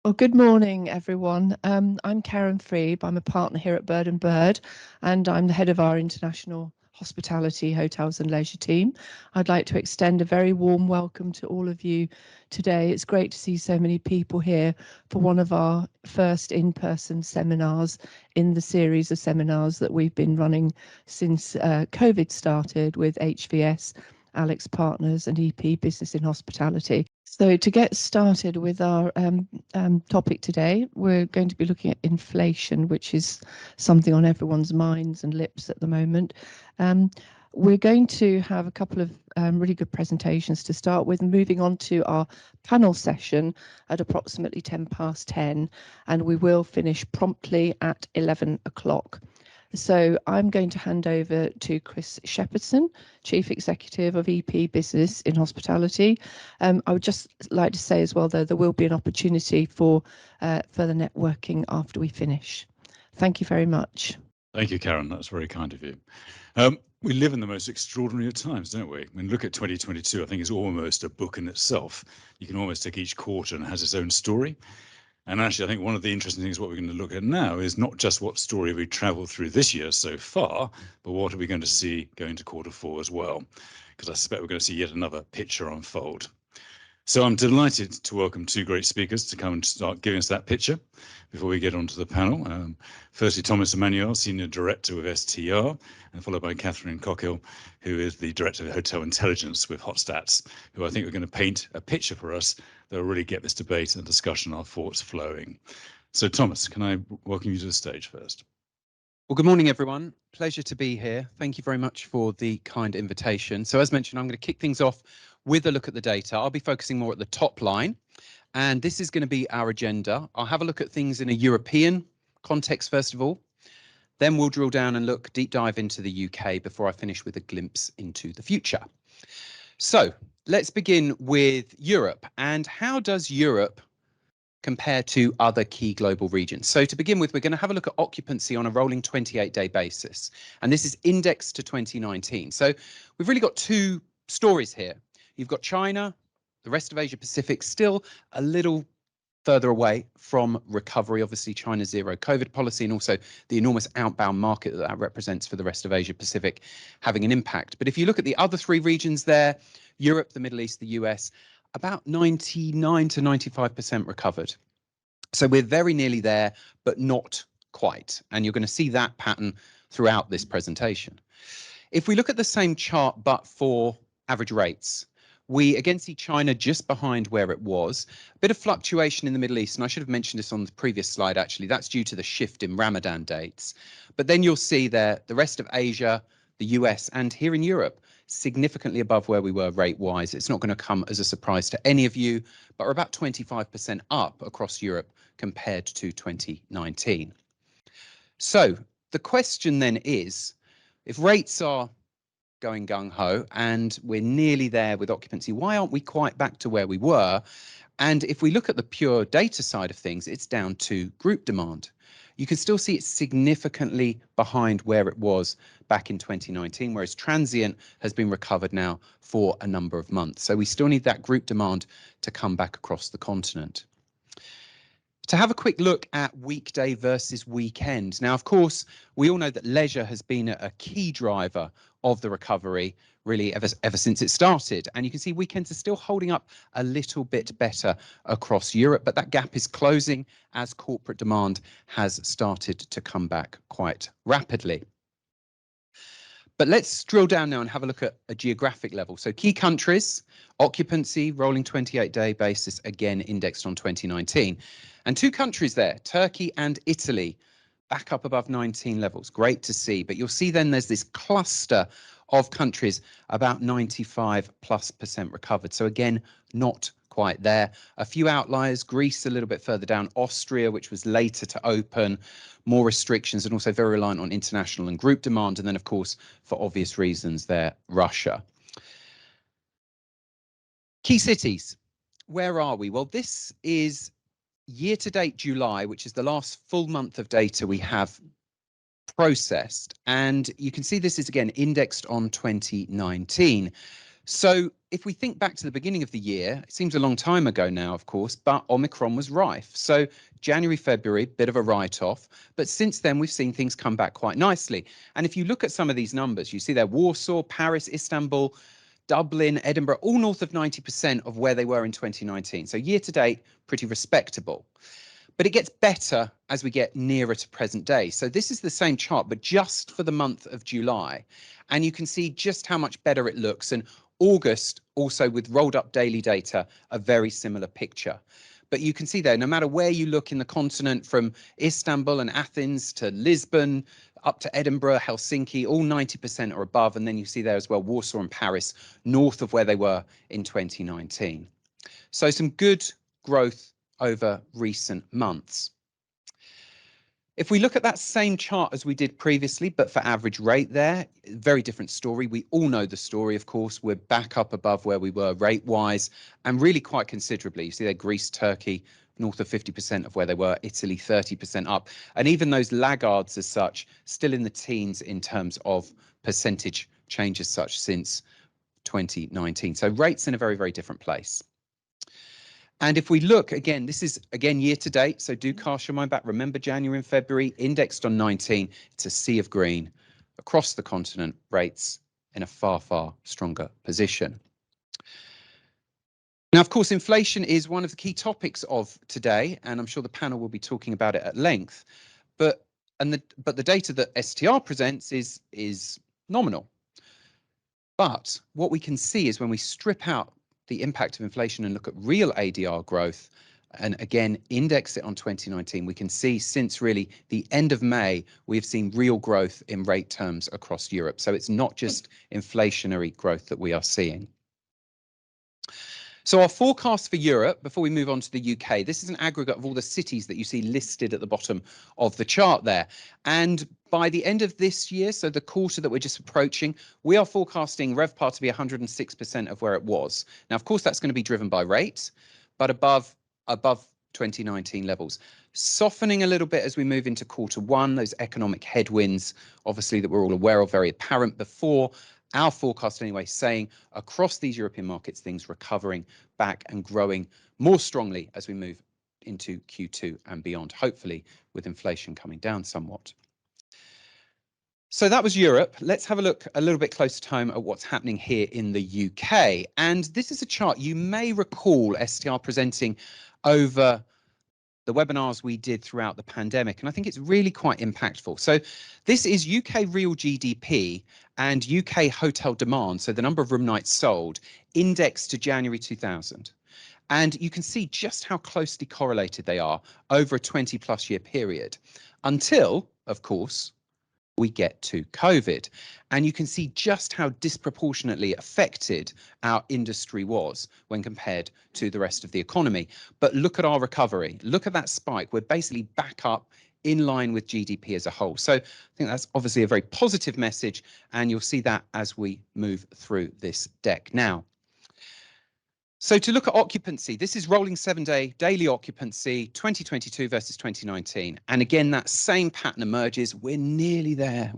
Well, good morning, everyone. I'm Karen Freeb. I'm a partner here at Bird and Bird, and I'm the head of our international hospitality, hotels and leisure team. I'd like to extend a very warm welcome to all of you today. It's great to see so many people here for one of our first in-person seminars in the series of seminars that we've been running since COVID started with HVS, AlixPartners and EP Business in Hospitality. So to get started with our topic today, we're going to be looking at inflation, which is something on everyone's minds and lips at the moment. We're going to have a couple of really good presentations to start with, moving on to our panel session at approximately 10 past 10, and we will finish promptly at 11 o'clock. So I'm going to hand over to Chris Shepherdson, Chief Executive of EP Business in Hospitality. I would just like to say as well, though, there will be an opportunity for further networking after we finish. Thank you very much. Thank you, Karen. That's very kind of you. We live in the most extraordinary of times, don't we? I mean, look at 2022. I think it's almost a book in itself. You can almost take each quarter and it has its own story. And actually, I think one of the interesting things what we're going to look at now is not just what story we traveled through this year so far, but what are we going to see going to quarter four as well? Because I suspect we're going to see yet another picture unfold. So I'm delighted to welcome two great speakers to come and start giving us that picture before we get onto the panel. Firstly, Thomas Emmanuel, Senior Director with STR, and followed by Catherine Cockhill, who is the Director of Hotel Intelligence with Hotstats, who I think are going to paint a picture for us that will really get this debate and discussion, our thoughts flowing. So Thomas, can I welcome you to the stage first? Well, good morning, everyone. Pleasure to be here. Thank you very much for the kind invitation. So as mentioned, I'm going to kick things off with a look at the data. I'll be focusing more at the top line, and this is going to be our agenda. I'll have a look at things in a European context, first of all. Then we'll drill down and look deep dive into the UK before I finish with a glimpse into the future. So let's begin with Europe. And how does Europe compare to other key global regions? So to begin with, we're going to have a look at occupancy on a rolling 28-day basis. And this is indexed to 2019. So we've really got two stories here. You've got China, the rest of Asia Pacific, still a little further away from recovery. Obviously, China's zero COVID policy and also the enormous outbound market that represents for the rest of Asia Pacific having an impact. But if you look at the other three regions there, Europe, the Middle East, the US, about 99 to 95% recovered. So we're very nearly there, but not quite. And you're going to see that pattern throughout this presentation. If we look at the same chart, but for average rates, we again see China just behind where it was. A bit of fluctuation in the Middle East, and I should have mentioned this on the previous slide, actually. That's due to the shift in Ramadan dates. But then you'll see there the rest of Asia, the US, and here in Europe, significantly above where we were rate-wise. It's not going to come as a surprise to any of you, but we're about 25% up across Europe compared to 2019. So the question then is, if rates are going gung-ho and we're nearly there with occupancy, why aren't we quite back to where we were? And if we look at the pure data side of things, it's down to group demand. You can still see it's significantly behind where it was back in 2019, whereas transient has been recovered now for a number of months. So we still need that group demand to come back across the continent. To have a quick look at weekday versus weekend. Now, of course, we all know that leisure has been a key driver of the recovery really ever since it started. And you can see weekends are still holding up a little bit better across Europe, but that gap is closing as corporate demand has started to come back quite rapidly. But let's drill down now and have a look at a geographic level. So key countries, occupancy, rolling 28-day basis, again indexed on 2019. And two countries there, Turkey and Italy, back up above 19 levels. Great to see. But you'll see then there's this cluster of countries about 95+% recovered. So again, not quite there. A few outliers, Greece a little bit further down, Austria, which was later to open, more restrictions and also very reliant on international and group demand. And then, of course, for obvious reasons there, Russia. Key cities, where are we? Well, this is year-to-date July, which is the last full month of data we have processed. And you can see this is, again, indexed on 2019. So if we think back to the beginning of the year, it seems a long time ago now, of course, but Omicron was rife. So January, February, bit of a write-off. But since then, we've seen things come back quite nicely. And if you look at some of these numbers, you see there Warsaw, Paris, Istanbul, Dublin, Edinburgh, all north of 90% of where they were in 2019. So year to date, pretty respectable. But it gets better as we get nearer to present day. So this is the same chart, but just for the month of July. And you can see just how much better it looks. And August, also with rolled up daily data, a very similar picture. But you can see there, no matter where you look in the continent, from Istanbul and Athens to Lisbon, up to Edinburgh, Helsinki, all 90% or above. And then you see there as well, Warsaw and Paris, north of where they were in 2019. So some good growth over recent months. If we look at that same chart as we did previously, but for average rate there, very different story. We all know the story, of course. We're back up above where we were rate-wise, and really quite considerably. You see there, Greece, Turkey, north of 50% of where they were, Italy 30% up. And even those laggards as such, still in the teens in terms of percentage change as such since 2019. So rates in a very, very different place. And if we look again, this is again year to date, so do cast your mind back. Remember January and February, indexed on 19. It's a sea of green across the continent, rates in a far, far stronger position. Now, of course, inflation is one of the key topics of today, and I'm sure the panel will be talking about it at length. But the data that STR presents is nominal. But what we can see is when we strip out the impact of inflation and look at real ADR growth, and again index it on 2019, we can see since really the end of May, we've seen real growth in rate terms across Europe. So it's not just inflationary growth that we are seeing. So our forecast for Europe, before we move on to the UK, this is an aggregate of all the cities that you see listed at the bottom of the chart there. And by the end of this year, so the quarter that we're just approaching, we are forecasting RevPAR to be 106% of where it was. Now, of course, that's going to be driven by rate, but above 2019 levels. Softening a little bit as we move into quarter one, those economic headwinds, obviously, that we're all aware of, very apparent before. Our forecast anyway, saying across these European markets, things recovering back and growing more strongly as we move into Q2 and beyond, hopefully with inflation coming down somewhat. So that was Europe. Let's have a look a little bit closer to home at what's happening here in the UK. And this is a chart you may recall STR presenting over the webinars we did throughout the pandemic, and I think it's really quite impactful. So this is UK real GDP and UK hotel demand, so the number of room nights sold, indexed to January 2000. And you can see just how closely correlated they are over a 20+ year period, until, of course, we get to COVID. And you can see just how disproportionately affected our industry was when compared to the rest of the economy. But look at our recovery. Look at that spike. We're basically back up in line with GDP as a whole. So I think that's obviously a very positive message, and you'll see that as we move through this deck now. So to look at occupancy, this is rolling 7-day daily occupancy, 2022 versus 2019. And again, that same pattern emerges. We're nearly there,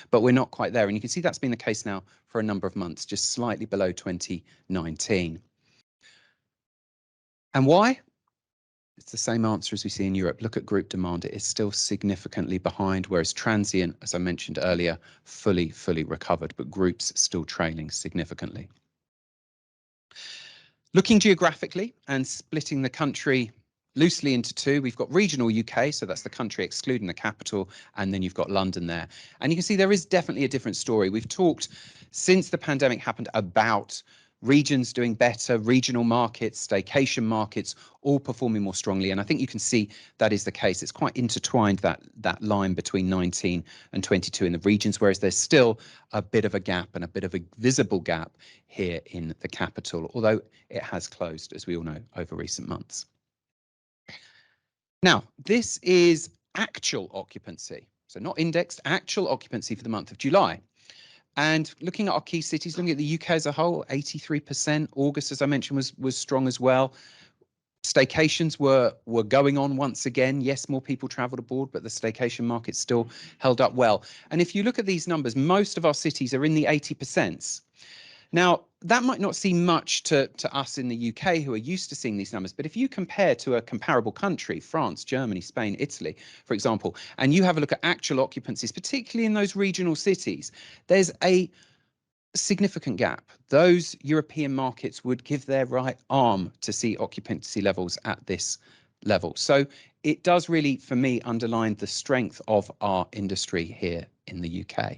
but we're not quite there. And you can see that's been the case now for a number of months, just slightly below 2019. And why? It's the same answer as we see in Europe. Look at group demand. It is still significantly behind, whereas transient, as I mentioned earlier, fully recovered, but groups still trailing significantly. Looking geographically and splitting the country loosely into two, we've got regional UK, so that's the country excluding the capital, and then you've got London there. And you can see there is definitely a different story. We've talked since the pandemic happened about regions doing better, regional markets, staycation markets, all performing more strongly. And I think you can see that is the case. It's quite intertwined, that line between 19 and 22 in the regions, whereas there's still a bit of a gap, and a bit of a visible gap here in the capital, although it has closed, as we all know, over recent months. Now, this is actual occupancy. So not indexed, actual occupancy for the month of July. And looking at our key cities, looking at the UK as a whole, 83%. August, as I mentioned, was strong as well. Staycations were going on once again. Yes, more people travelled abroad, but the staycation market still held up well. And if you look at these numbers, most of our cities are in the 80%. Now, that might not seem much to us in the UK who are used to seeing these numbers, but if you compare to a comparable country, France, Germany, Spain, Italy, for example, and you have a look at actual occupancies, particularly in those regional cities, there's a significant gap. Those European markets would give their right arm to see occupancy levels at this level. So it does really, for me, underline the strength of our industry here in the UK.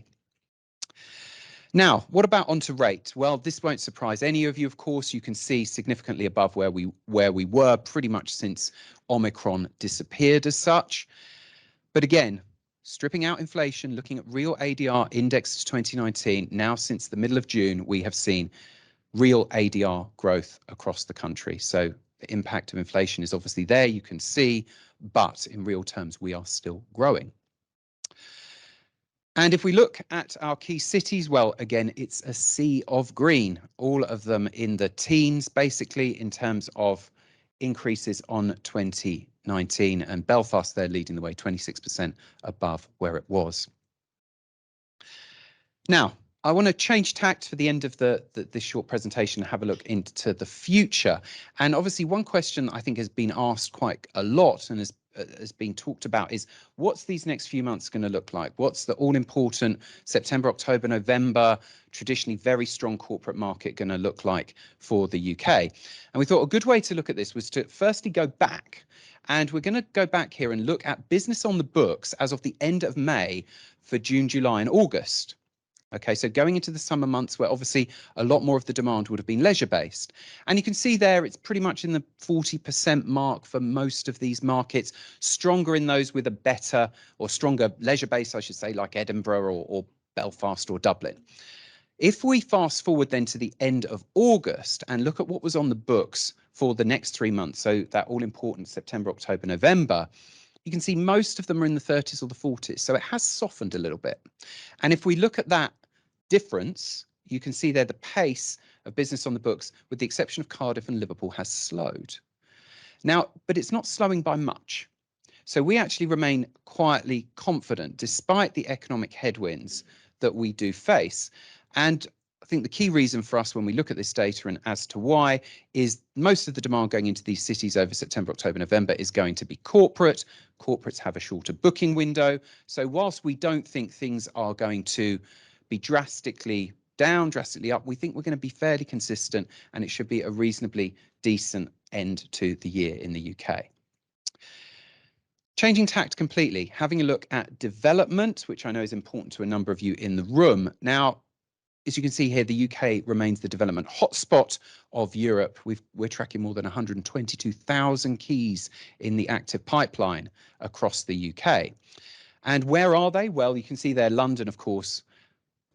Now, what about onto rate? Well, this won't surprise any of you, of course. You can see significantly above where we were pretty much since Omicron disappeared as such. But again, stripping out inflation, looking at real ADR indexed to 2019, now since the middle of June, we have seen real ADR growth across the country. So the impact of inflation is obviously there, you can see, but in real terms, we are still growing. And if we look at our key cities, well, again, it's a sea of green, all of them in the teens, basically, in terms of increases on 2019, and Belfast, they're leading the way, 26% above where it was. Now, I want to change tact for the end of this short presentation and have a look into the future. And obviously, one question I think has been asked quite a lot and has been talked about is, what's these next few months going to look like? What's the all-important September, October, November, traditionally very strong corporate market going to look like for the UK? And we thought a good way to look at this was to firstly go back. And we're going to go back here and look at business on the books as of the end of May for June, July and August. Okay, so going into the summer months where obviously a lot more of the demand would have been leisure-based. And you can see there it's pretty much in the 40% mark for most of these markets, stronger in those with a better or stronger leisure base, I should say, like Edinburgh or Belfast or Dublin. If we fast forward then to the end of August and look at what was on the books for the next 3 months, so that all-important September, October, November, you can see most of them are in the 30s or the 40s. So it has softened a little bit. And if we look at that difference, you can see there the pace of business on the books, with the exception of Cardiff and Liverpool, has slowed. Now, but it's not slowing by much. So we actually remain quietly confident despite the economic headwinds that we do face. And I think the key reason for us when we look at this data and as to why is most of the demand going into these cities over September, October, November is going to be corporate. Corporates have a shorter booking window. So whilst we don't think things are going to be drastically down, drastically up, we think we're going to be fairly consistent and it should be a reasonably decent end to the year in the UK. Changing tact completely, having a look at development, which I know is important to a number of you in the room. Now, as you can see here, the UK remains the development hotspot of Europe. We're tracking more than 122,000 keys in the active pipeline across the UK. And where are they? Well, you can see there, London, of course,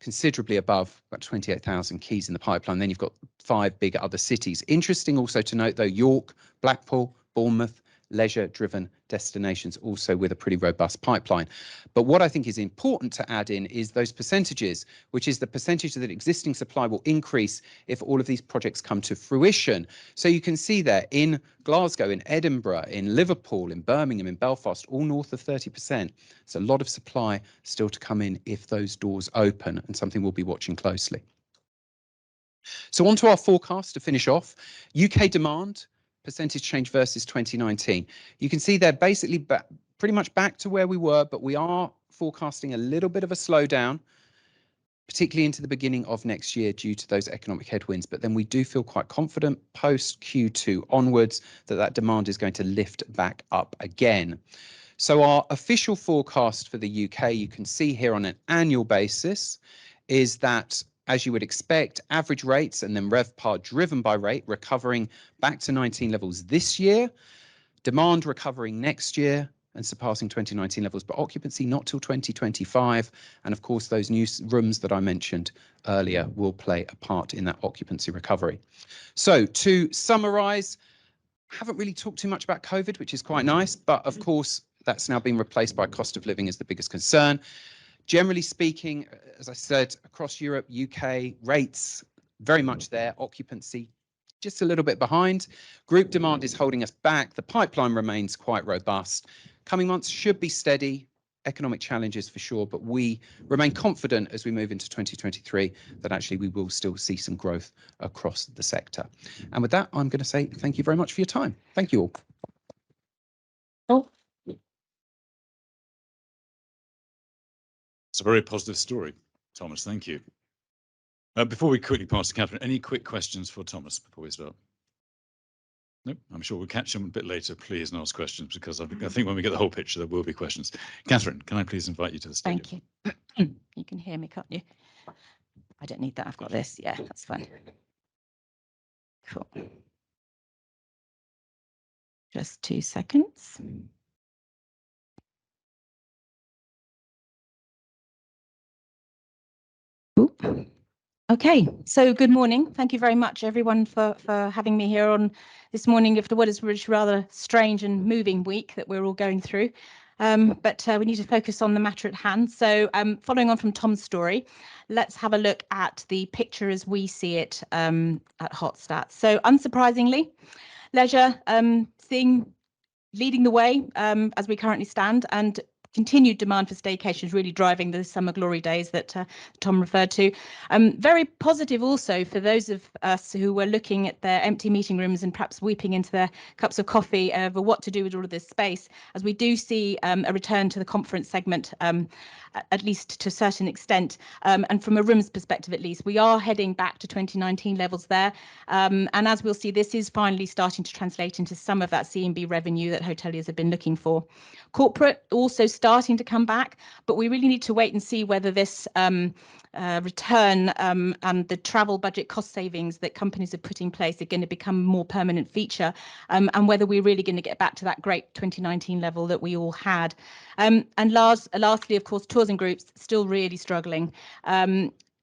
considerably above, about 28,000 keys in the pipeline. Then you've got 5 big other cities. Interesting also to note, though, York, Blackpool, Bournemouth, leisure-driven destinations also with a pretty robust pipeline. But what I think is important to add in is those percentages, which is the percentage that existing supply will increase if all of these projects come to fruition. So you can see there in Glasgow, in Edinburgh, in Liverpool, in Birmingham, in Belfast, all north of 30%. It's a lot of supply still to come in if those doors open, and something we'll be watching closely. So on to our forecast to finish off. UK demand percentage change versus 2019. You can see they're basically pretty much back to where we were, but we are forecasting a little bit of a slowdown, particularly into the beginning of next year due to those economic headwinds. But then we do feel quite confident post Q2 onwards that demand is going to lift back up again. So our official forecast for the UK, you can see here on an annual basis, is that, as you would expect, average rates and then RevPAR driven by rate recovering back to 19 levels this year, demand recovering next year and surpassing 2019 levels, but occupancy not till 2025. And of course, those new rooms that I mentioned earlier will play a part in that occupancy recovery. So to summarize, haven't really talked too much about COVID, which is quite nice, but of course, that's now been replaced by cost of living as the biggest concern. Generally speaking, as I said, across Europe, UK, rates very much there, occupancy just a little bit behind. Group demand is holding us back. The pipeline remains quite robust. Coming months should be steady, economic challenges for sure, but we remain confident as we move into 2023 that actually we will still see some growth across the sector. And with that, I'm going to say thank you very much for your time. Thank you all. Oh. It's a very positive story, Thomas. Thank you. Before we quickly pass to Catherine, any quick questions for Thomas before we start? Nope, I'm sure we'll catch him a bit later, please, and ask questions, because I think when we get the whole picture, there will be questions. Catherine, can I please invite you to the stage? Thank you. You can hear me, can't you? I don't need that. I've got this. Yeah, that's fine. Cool. Just 2 seconds. Ooh. Okay, so good morning. Thank you very much, everyone, for having me here on this morning after what is rather strange and moving week that we're all going through. But we need to focus on the matter at hand. So following on from Tom's story, let's have a look at the picture as we see it at Hotstats. So unsurprisingly, leisure leading the way as we currently stand, and continued demand for staycations really driving the summer glory days that Tom referred to. Very positive also for those of us who were looking at their empty meeting rooms and perhaps weeping into their cups of coffee over what to do with all of this space, as we do see a return to the conference segment, at least to a certain extent. And from a rooms perspective, at least, we are heading back to 2019 levels there. And as we'll see, this is finally starting to translate into some of that C&B revenue that hoteliers have been looking for. Corporate also starting to come back, but we really need to wait and see whether this return and the travel budget cost savings that companies have put in place are going to become a more permanent feature, and whether we're really going to get back to that great 2019 level that we all had. And lastly, of course, tours and groups still really struggling.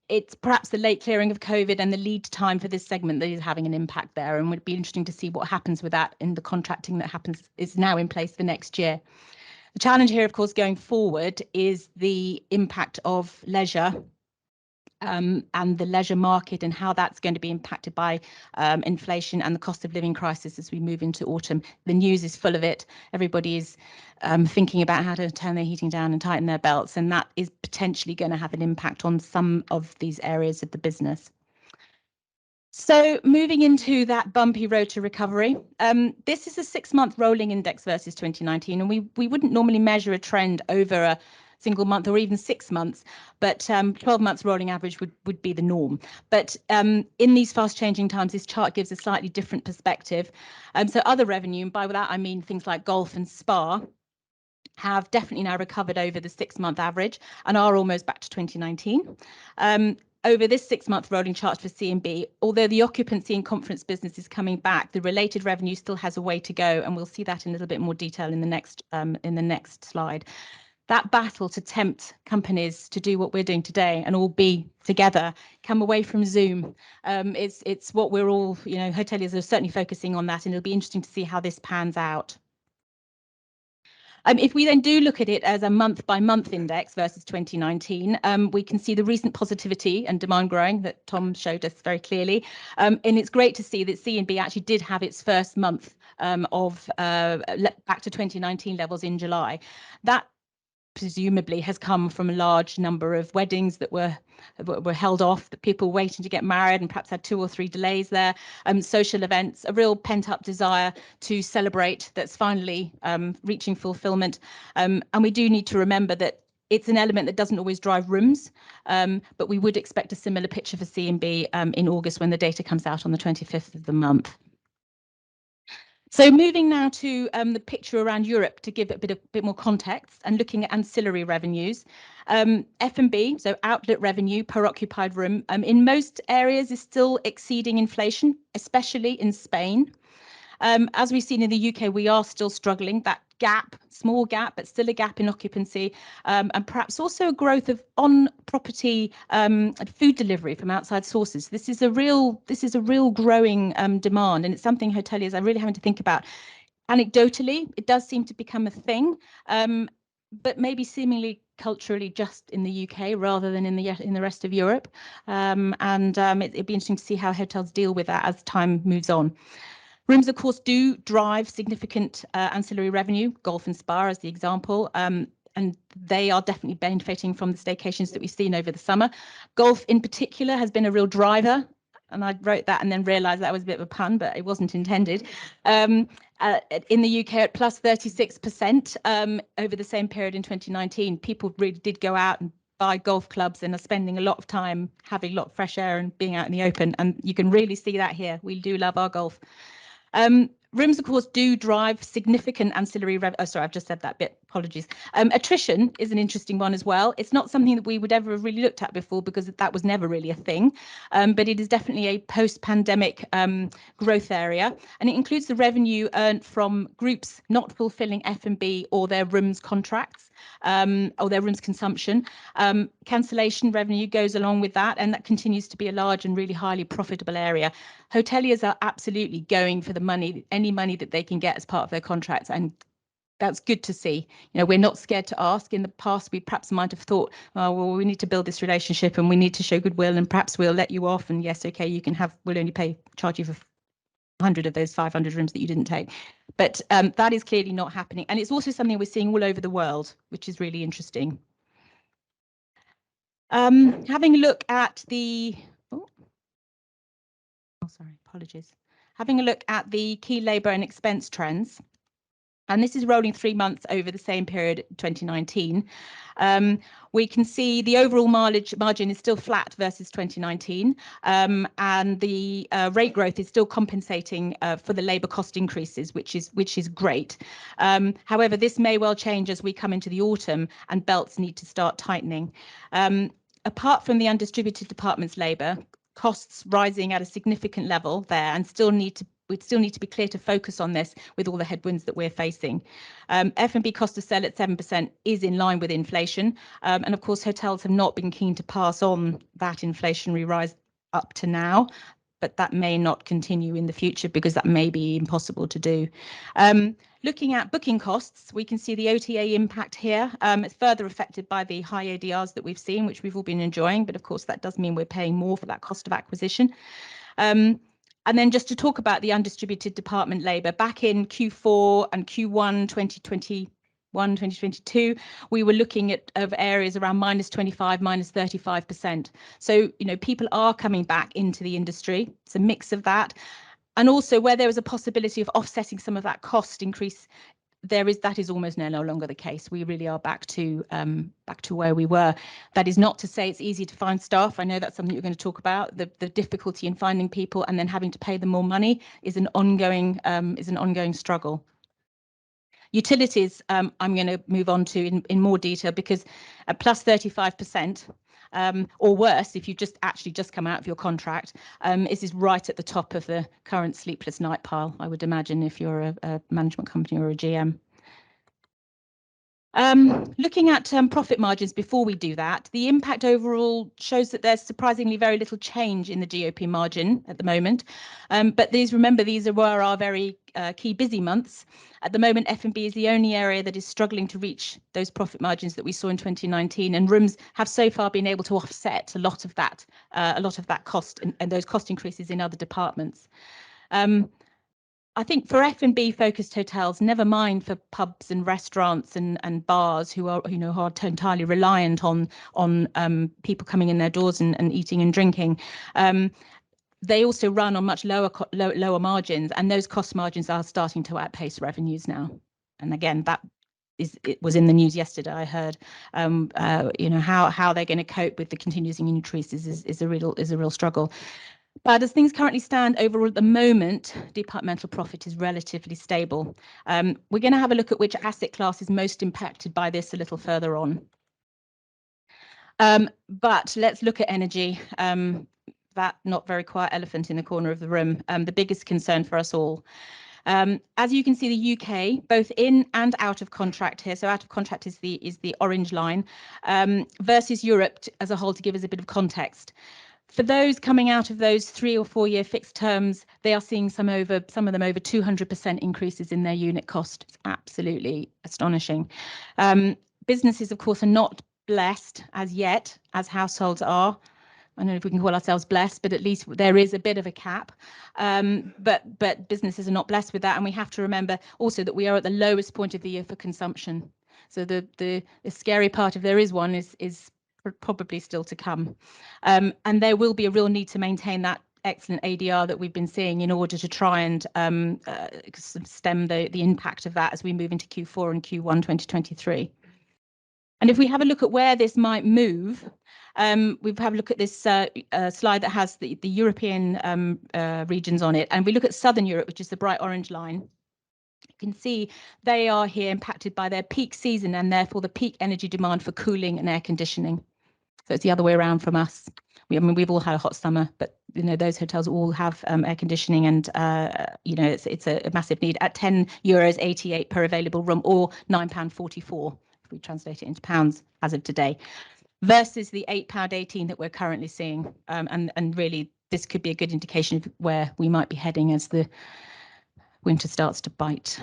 It's perhaps the late clearing of COVID and the lead time for this segment that is having an impact there, and would be interesting to see what happens with that in the contracting that is now in place for next year. The challenge here, of course, going forward is the impact of leisure and the leisure market, and how that's going to be impacted by inflation and the cost of living crisis as we move into autumn. The news is full of it. Everybody is thinking about how to turn their heating down and tighten their belts, and that is potentially going to have an impact on some of these areas of the business. So moving into that bumpy road to recovery, this is a 6-month rolling index versus 2019, and we wouldn't normally measure a trend over a single month or even 6 months, but 12 months rolling average would be the norm. But in these fast changing times, this chart gives a slightly different perspective. So other revenue, and by that I mean things like golf and spa, have definitely now recovered over the 6-month average and are almost back to 2019. Over this 6-month rolling chart for C&B, although the occupancy and conference business is coming back, the related revenue still has a way to go, and we'll see that in a little bit more detail in the next slide. That battle to tempt companies to do what we're doing today and all be together, come away from Zoom. It's what we're all, hoteliers are certainly focusing on that, and it'll be interesting to see how this pans out. If we then do look at it as a month-by-month index versus 2019, we can see the recent positivity and demand growing that Tom showed us very clearly. And it's great to see that C&B actually did have its first month of back to 2019 levels in July. That presumably has come from a large number of weddings that were held off, that people waiting to get married and perhaps had 2 or 3 delays there, social events, a real pent-up desire to celebrate that's finally reaching fulfillment. And we do need to remember that it's an element that doesn't always drive rooms, but we would expect a similar picture for C&B in August when the data comes out on the 25th of the month. So moving now to the picture around Europe to give it a bit more context, and looking at ancillary revenues. F&B, so outlet revenue per occupied room, in most areas is still exceeding inflation, especially in Spain. As we've seen in the UK, we are still struggling. That gap, small gap, but still a gap in occupancy, and perhaps also a growth of on-property food delivery from outside sources. This is a real growing demand, and it's something hoteliers are really having to think about. Anecdotally, it does seem to become a thing, but maybe seemingly culturally just in the UK rather than in the rest of Europe. It'd be interesting to see how hotels deal with that as time moves on. Rooms, of course, do drive significant ancillary revenue, golf and spa as the example. and they are definitely benefiting from the staycations that we've seen over the summer. Golf in particular has been a real driver. And I wrote that and then realised that was a bit of a pun, but it wasn't intended. In the UK at plus 36% over the same period in 2019. People really did go out and buy golf clubs and are spending a lot of time having a lot of fresh air and being out in the open. And you can really see that here. We do love our golf. Rooms, of course, do drive significant ancillary revenue. Oh, sorry, I've just said that bit. Apologies. Attrition is an interesting one as well. It's not something that we would ever have really looked at before because that was never really a thing. But it is definitely a post-pandemic growth area. And it includes the revenue earned from groups not fulfilling F&B or their rooms contracts or their rooms consumption. Cancellation revenue goes along with that, and that continues to be a large and really highly profitable area. Hoteliers are absolutely going for the money, any money that they can get as part of their contracts, and that's good to see. You know, we're not scared to ask. In the past, we perhaps might have thought, oh, well, we need to build this relationship and we need to show goodwill, and perhaps we'll let you off. And yes, okay, you can have, we'll only charge you for 100 of those 500 rooms that you didn't take. But that is clearly not happening. And it's also something we're seeing all over the world, which is really interesting. Having a look at the, sorry, apologies. Having a look at the key labour and expense trends. And this is rolling 3 months over the same period, 2019. We can see the overall margin is still flat versus 2019, and the rate growth is still compensating for the labour cost increases, which is great. However, this may well change as we come into the autumn and belts need to start tightening. Apart from the undistributed departments labour, costs rising at a significant level there, and we still need to be clear to focus on this with all the headwinds that we're facing. F&B cost of sale at 7% is in line with inflation. And of course, hotels have not been keen to pass on that inflationary rise up to now, but that may not continue in the future because that may be impossible to do. Looking at booking costs, we can see the OTA impact here. It's further affected by the high ADRs that we've seen, which we've all been enjoying, but of course that does mean we're paying more for that cost of acquisition. And then just to talk about the undistributed department labour, back in Q4 and Q1 2022, we were looking at areas around -25, -35%. So, you know, people are coming back into the industry. It's a mix of that. And also where there was a possibility of offsetting some of that cost increase, that is almost no longer the case. We really are back to where we were. That is not to say it's easy to find staff. I know that's something you're going to talk about. The difficulty in finding people and then having to pay them more money is an ongoing struggle. Utilities, I'm going to move on to in more detail because at plus 35%, or worse, if you just come out of your contract, is right at the top of the current sleepless night pile, I would imagine, if you're a management company or a GM. Looking at profit margins before we do that, the impact overall shows that there's surprisingly very little change in the GOP margin at the moment. But remember, these were our very key busy months. At the moment, F&B is the only area that is struggling to reach those profit margins that we saw in 2019, and rooms have so far been able to offset a lot of that cost and those cost increases in other departments. I think for F&B focused hotels, never mind for pubs and restaurants and bars who are entirely reliant on people coming in their doors and eating and drinking. They also run on much lower margins, and those cost margins are starting to outpace revenues now. And again, it was in the news yesterday. I heard, how they're going to cope with the continuing increases is a real struggle. But as things currently stand overall at the moment, departmental profit is relatively stable. We're going to have a look at which asset class is most impacted by this a little further on. But let's look at energy. That not very quiet elephant in the corner of the room, the biggest concern for us all. As you can see, the UK, both in and out of contract here, so out of contract is the orange line, versus Europe as a whole, to give us a bit of context. For those coming out of those 3 or 4 year fixed terms, they are seeing some of them over 200% increases in their unit cost. It's absolutely astonishing. Businesses, of course, are not blessed as yet, as households are. I don't know if we can call ourselves blessed, but at least there is a bit of a cap. But businesses are not blessed with that. And we have to remember also that we are at the lowest point of the year for consumption. So the scary part, if there is one, is probably still to come. And there will be a real need to maintain that excellent ADR that we've been seeing in order to try and stem the impact of that as we move into Q4 and Q1 2023. And if we have a look at where this might move, we've had a look at this slide that has the European regions on it, and we look at Southern Europe, which is the bright orange line. You can see they are here impacted by their peak season and therefore the peak energy demand for cooling and air conditioning. So it's the other way around from us. I mean, we've all had a hot summer, but you know those hotels all have air conditioning, and you know it's a massive need at €10.88 per available room, or £9.44 if we translate it into pounds as of today, versus the £8.18 that we're currently seeing. And really, this could be a good indication of where we might be heading as the winter starts to bite.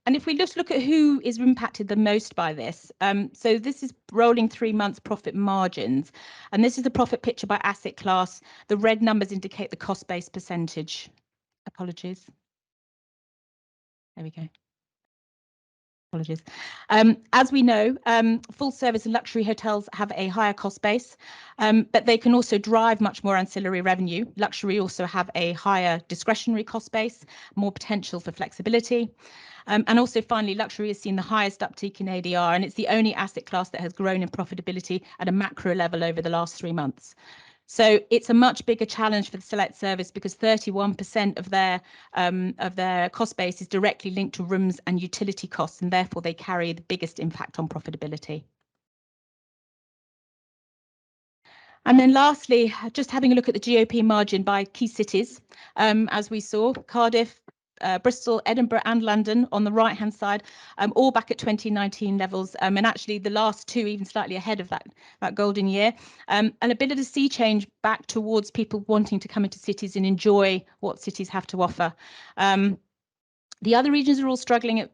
And if we just look at who is impacted the most by this, so this is rolling 3 months profit margins, and this is the profit picture by asset class. The red numbers indicate the cost base percentage. Apologies. There we go. Apologies. As we know, full service and luxury hotels have a higher cost base, but they can also drive much more ancillary revenue. Luxury also have a higher discretionary cost base, more potential for flexibility. And also finally, luxury has seen the highest uptick in ADR, and it's the only asset class that has grown in profitability at a macro level over the last 3 months. So it's a much bigger challenge for the select service because 31% of their cost base is directly linked to rooms and utility costs, and therefore they carry the biggest impact on profitability. And then lastly, just having a look at the GOP margin by key cities. As we saw, Cardiff, Bristol, Edinburgh and London on the right hand side, all back at 2019 levels, and actually the last two even slightly ahead of that golden year, and a bit of a sea change back towards people wanting to come into cities and enjoy what cities have to offer. The other regions are all struggling at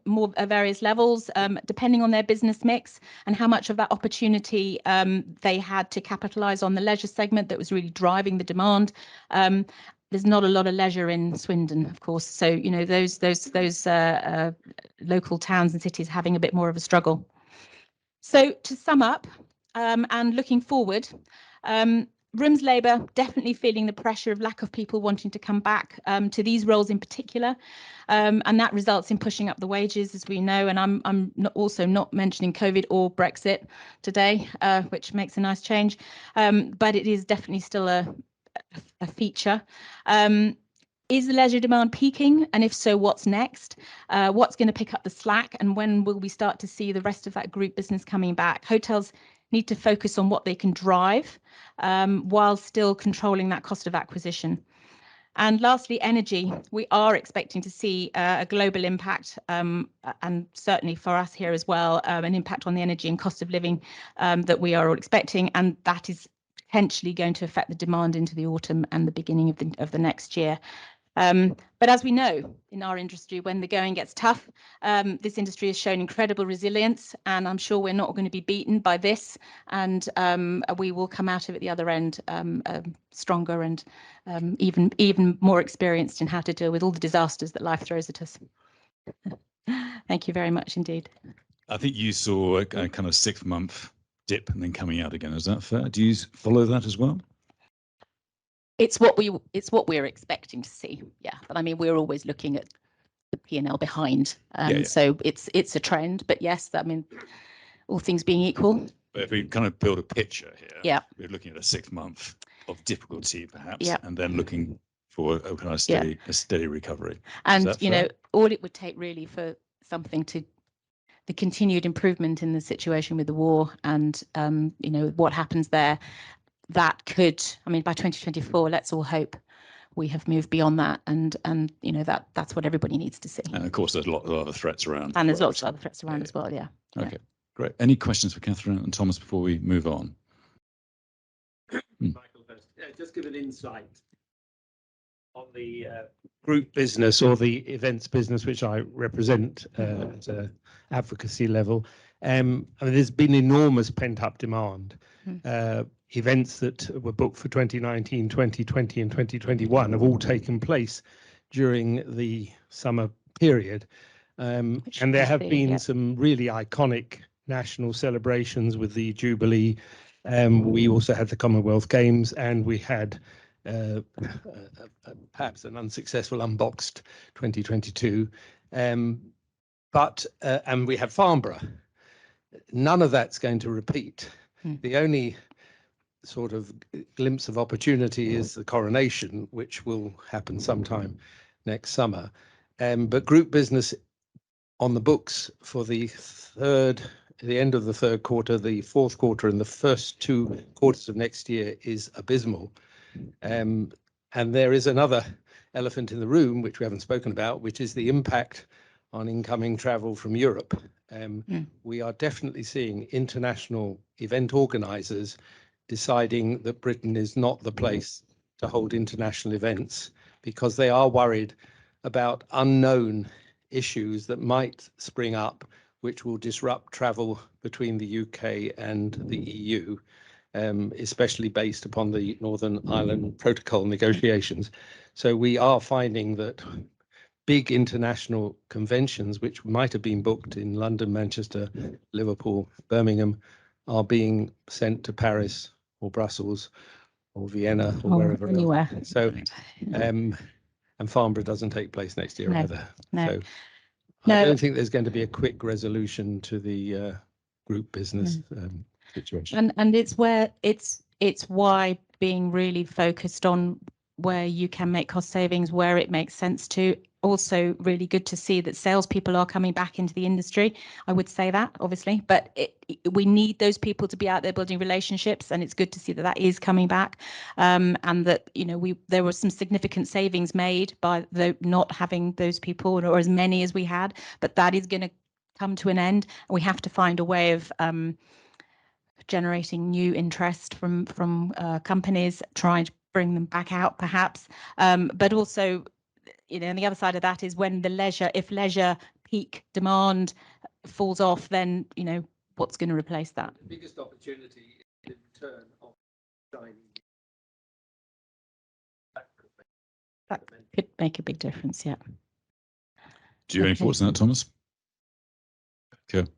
various levels, depending on their business mix and how much of that opportunity they had to capitalise on the leisure segment that was really driving the demand. There's not a lot of leisure in Swindon, of course, so you know those local towns and cities having a bit more of a struggle. So to sum up, and looking forward, rooms labour definitely feeling the pressure of lack of people wanting to come back to these roles in particular, and that results in pushing up the wages, as we know. And I'm also not mentioning COVID or Brexit today, which makes a nice change, but it is definitely still a feature. Is the leisure demand peaking? And if so, what's next? What's going to pick up the slack? And when will we start to see the rest of that group business coming back? Hotels need to focus on what they can drive while still controlling that cost of acquisition. And lastly, energy. We are expecting to see a global impact, and certainly for us here as well, an impact on the energy and cost of living that we are all expecting, and that is potentially going to affect the demand into the autumn and the beginning of the next year. But as we know in our industry, when the going gets tough, this industry has shown incredible resilience, and I'm sure we're not going to be beaten by this, and we will come out of it the other end stronger and even more experienced in how to deal with all the disasters that life throws at us. Thank you very much indeed. I think you saw a kind of 6-month dip and then coming out again. Is that fair? Do you follow that as well? It's what we're expecting to see, yeah. But I mean, we're always looking at the P&L behind, so it's a trend. But yes, I mean, all things being equal. But if we kind of build a picture here, yeah, we're looking at a 6-month of difficulty, perhaps, yeah, and then looking for a kind of steady recovery. And you know, all it would take really for something to the continued improvement in the situation with the war and you know what happens there, that could, I mean, by 2024, let's all hope we have moved beyond that, and you know that's what everybody needs to see. And of course, there's a lot of other threats around. And there's lots of other threats around as well. Yeah. Okay, great. Any questions for Catherine and Thomas before we move on? Michael, just give an insight on the group business or the events business, which I represent at an advocacy level. I mean, there's been enormous pent-up demand. Events that were booked for 2019, 2020 and 2021 have all taken place during the summer period. And there have been some really iconic national celebrations with the Jubilee. We also had the Commonwealth Games, and we had perhaps an unsuccessful unboxed 2022. And we had Farnborough. None of that's going to repeat. The only sort of glimpse of opportunity is the coronation, which will happen sometime next summer. But group business on the books for the end of the third quarter, the fourth quarter, and the first 2 quarters of next year is abysmal. And there is another elephant in the room, which we haven't spoken about, which is the impact on incoming travel from Europe. We are definitely seeing international event organizers deciding that Britain is not the place to hold international events because they are worried about unknown issues that might spring up, which will disrupt travel between the UK and the EU, especially based upon the Northern Ireland Protocol negotiations. So we are finding that big international conventions, which might have been booked in London, Manchester, Liverpool, Birmingham, are being sent to Paris or Brussels or Vienna or wherever anywhere else. So, and Farnborough doesn't take place next year either. So I don't think there's going to be a quick resolution to the group business situation. And it's where it's why being really focused on where you can make cost savings, where it makes sense to. Also really good to see that salespeople are coming back into the industry. I would say that, obviously, but we need those people to be out there building relationships, and it's good to see that that is coming back, and that, you know, there were some significant savings made by not having those people or as many as we had, but that is going to come to an end, and we have to find a way of generating new interest from companies, trying to bring them back out perhaps, but also, you know, and the other side of that is when if leisure peak demand falls off, then, you know, what's going to replace that? The biggest opportunity is the return of dining. That could make a big difference, yeah. Do you have any thoughts on that, Thomas? Okay.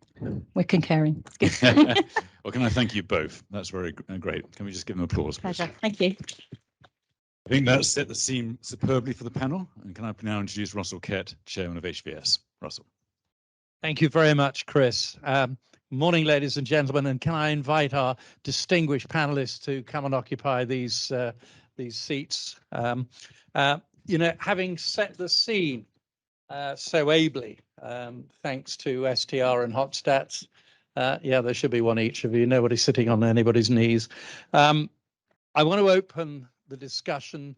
We're concurring. Well, can I thank you both? That's very great. Can we just give them applause, please? Pleasure. Thank you. I think that set the scene superbly for the panel. And can I now introduce Russell Kett, Chairman of HVS? Russell. Thank you very much, Chris. Morning, ladies and gentlemen. And can I invite our distinguished panelists to come and occupy these seats? You know, having set the scene so ably, thanks to STR and Hotstats. Yeah, there should be one each of you. Nobody's sitting on anybody's knees. I want to open the discussion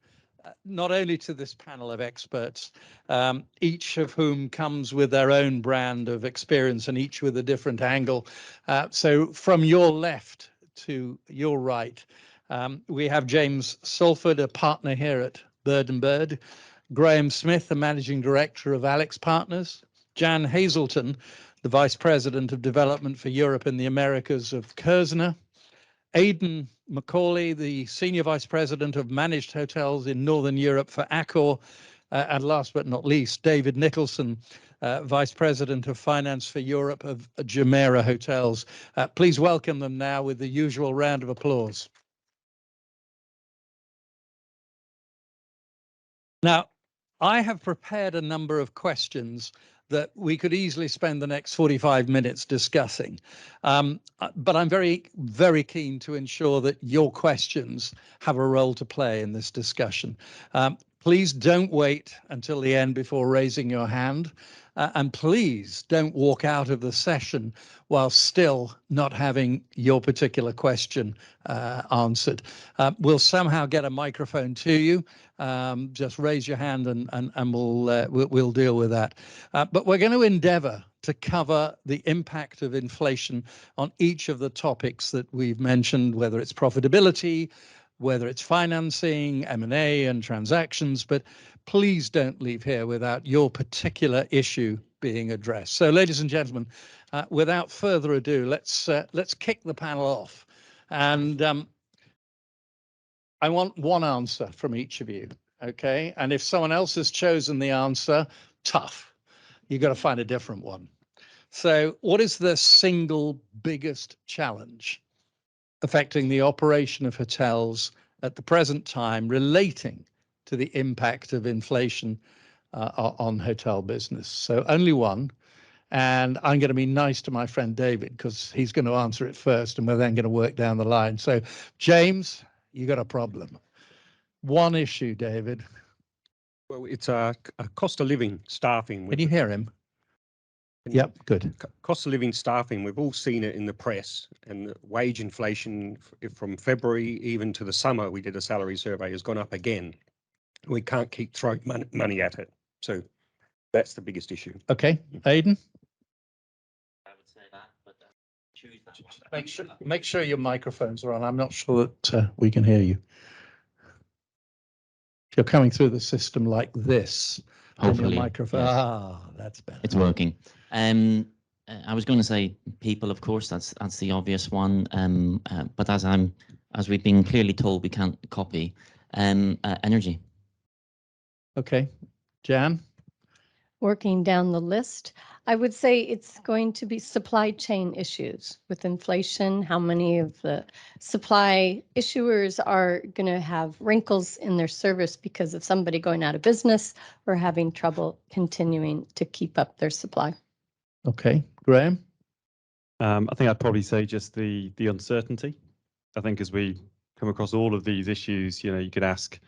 not only to this panel of experts, each of whom comes with their own brand of experience and each with a different angle. So from your left to your right, we have James Salford, a partner here at Bird & Bird, Graham Smith, the Managing Director of AlixPartners, Jan Hazelton, the Vice President of Development for Europe and the Americas of Kerzner, Aidan Macaulay, the Senior Vice President of Managed Hotels in Northern Europe for Accor, and last but not least, David Nicholson, Vice President of Finance for Europe of Jumeirah Hotels. Please welcome them now with the usual round of applause. Now, I have prepared a number of questions that we could easily spend the next 45 minutes discussing. But I'm very, very keen to ensure that your questions have a role to play in this discussion. Please don't wait until the end before raising your hand. And please don't walk out of the session while still not having your particular question answered. We'll somehow get a microphone to you. Just raise your hand and we'll deal with that. But we're going to endeavor to cover the impact of inflation on each of the topics that we've mentioned, whether it's profitability, whether it's financing, M&A and transactions, but please don't leave here without your particular issue being addressed. So, ladies and gentlemen, without further ado, let's kick the panel off. And I want one answer from each of you, okay? And if someone else has chosen the answer, tough. You've got to find a different one. So what is the single biggest challenge affecting the operation of hotels at the present time relating to the impact of inflation on hotel business? So only one. And I'm going to be nice to my friend David because he's going to answer it first and we're then going to work down the line. So James, you got a problem. One issue, David. Well, it's a cost of living staffing. Can you hear him? Yep, good. Cost of living staffing, we've all seen it in the press, and the wage inflation from February even to the summer, we did a salary survey, has gone up again. We can't keep throwing money at it. So that's the biggest issue. Okay, Aidan? I would say that, but choose that one. Make sure your microphones are on. I'm not sure that we can hear you. If you're coming through the system like this, Hopefully, your microphone. yes. Ah, that's better. It's working. I was going to say people, of course, that's the obvious one. But as we've been clearly told, we can't copy. Energy. Okay, Jan? Working down the list, I would say it's going to be supply chain issues with inflation. How many of the supply issuers are going to have wrinkles in their service because of somebody going out of business or having trouble continuing to keep up their supply? Okay, Graham? I think I'd probably say just the uncertainty. I think as we come across all of these issues, you could ask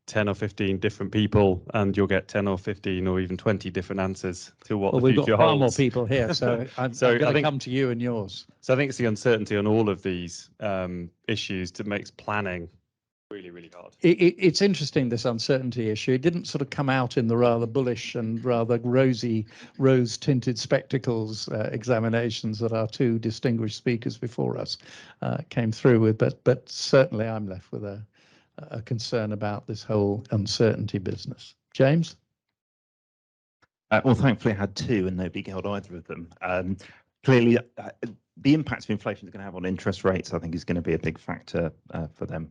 10 or 15 different people and you'll get 10 or 15 or even 20 different answers to what the future holds. We've got far more people here, so I'm going to come to you and yours. So I think it's the uncertainty on all of these issues that makes planning really, really hard. It's interesting, this uncertainty issue. It didn't sort of come out in the rather bullish and rather rose-tinted spectacles examinations that our two distinguished speakers before us came through with, but certainly I'm left with a concern about this whole uncertainty business. James? Well, thankfully I had two and nobody held either of them. Clearly, the impact of inflation is going to have on interest rates, I think, is going to be a big factor for them.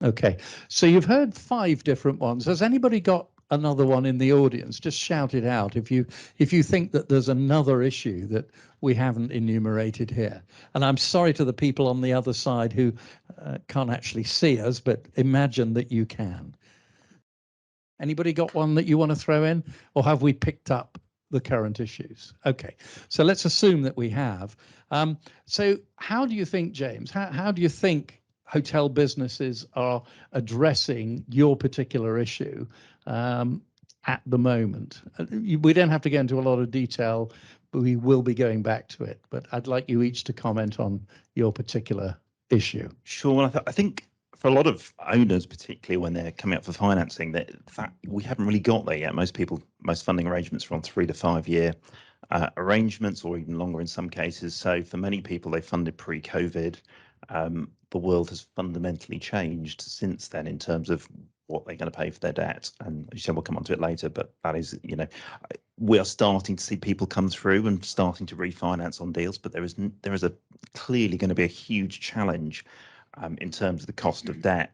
Okay, so you've heard 5 different ones. Has anybody got another one in the audience? Just shout it out if you think that there's another issue that we haven't enumerated here. And I'm sorry to the people on the other side who can't actually see us, but imagine that you can. Anybody got one that you want to throw in, or have we picked up the current issues? Okay, so let's assume that we have. So how do you think, James, how do you think hotel businesses are addressing your particular issue at the moment? We don't have to go into a lot of detail, but we will be going back to it. But I'd like you each to comment on your particular issue. Sure. Well, I think for a lot of owners, particularly when they're coming up for financing, that we haven't really got there yet. Most funding arrangements are on 3 to 5 year arrangements, or even longer in some cases. So for many people, they funded pre-COVID. The world has fundamentally changed since then in terms of what they're going to pay for their debt. And as you said, we'll come on to it later, but that is, we are starting to see people come through and starting to refinance on deals, but there is clearly going to be a huge challenge in terms of the cost of debt.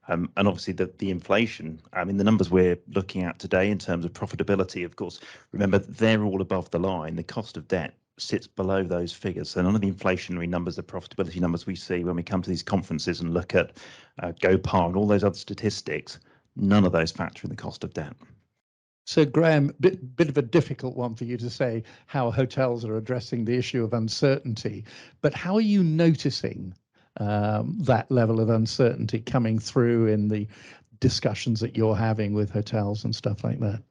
And obviously the inflation, the numbers we're looking at today in terms of profitability, of course, remember, they're all above the line. The cost of debt sits below those figures. So none of the inflationary numbers, the profitability numbers we see when we come to these conferences and look at GoPar and all those other statistics, none of those factor in the cost of debt. So Graham, bit of a difficult one for you to say how hotels are addressing the issue of uncertainty, but how are you noticing that level of uncertainty coming through in the discussions that you're having with hotels and stuff like that?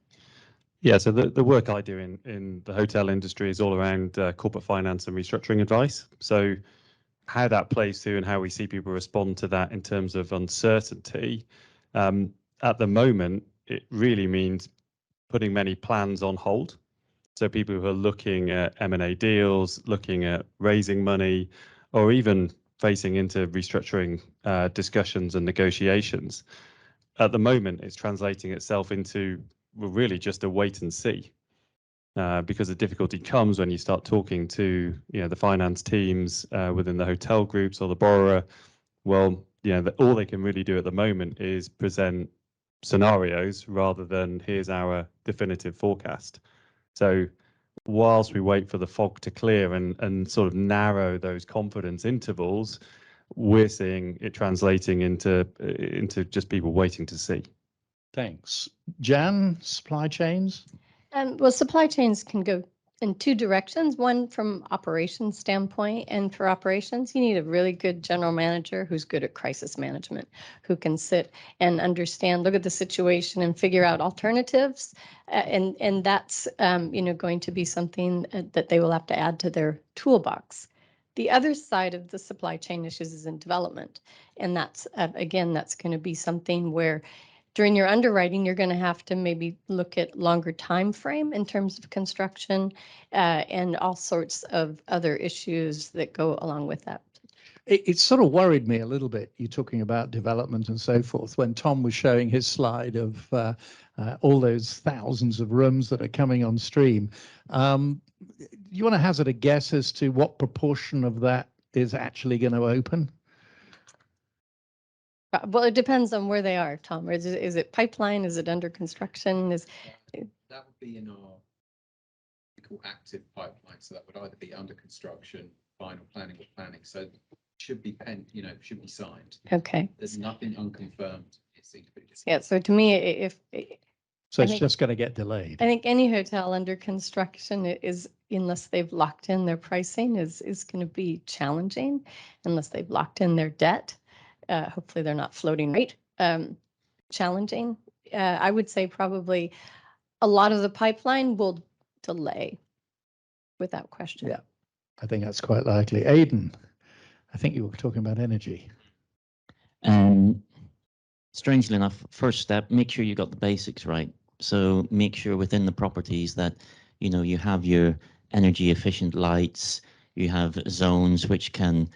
Yeah, so the work I do in the hotel industry is all around corporate finance and restructuring advice. So how that plays through and how we see people respond to that in terms of uncertainty, at the moment, it really means putting many plans on hold. So people who are looking at M&A deals, looking at raising money, or even facing into restructuring discussions and negotiations, at the moment, it's translating itself into really just a wait and see, because the difficulty comes when you start talking to the finance teams within the hotel groups or the borrower. Well, all they can really do at the moment is present scenarios rather than here's our definitive forecast. So whilst we wait for the fog to clear and sort of narrow those confidence intervals, we're seeing it translating into just people waiting to see. Thanks. Jan, supply chains? Well, supply chains can go in two directions. One from operations standpoint, and for operations, you need a really good general manager who's good at crisis management, who can sit and understand, look at the situation and figure out alternatives. And that's going to be something that they will have to add to their toolbox. The other side of the supply chain issues is in development, and that's again, that's going to be something where during your underwriting, you're going to have to maybe look at longer time frame in terms of construction and all sorts of other issues that go along with that. It sort of worried me a little bit, you talking about development and so forth, when Tom was showing his slide of all those thousands of rooms that are coming on stream. You want to hazard a guess as to what proportion of that is actually going to open? Well, it depends on where they are, Tom. Is it pipeline? Is it under construction? That would be in our active pipeline. So that would either be under construction, final planning, or planning. So it should be should be signed. Okay. There's nothing unconfirmed. Yeah. So to me, So it's just going to get delayed. I think any hotel under construction is, unless they've locked in their pricing, is going to be challenging, unless they've locked in their debt. Hopefully they're not floating rate. Challenging. I would say probably a lot of the pipeline will delay without question. Yeah, I think that's quite likely. Aidan, I think you were talking about energy. Strangely enough, first step, make sure you got the basics right. So make sure within the properties that, you have your energy efficient lights, you have zones which can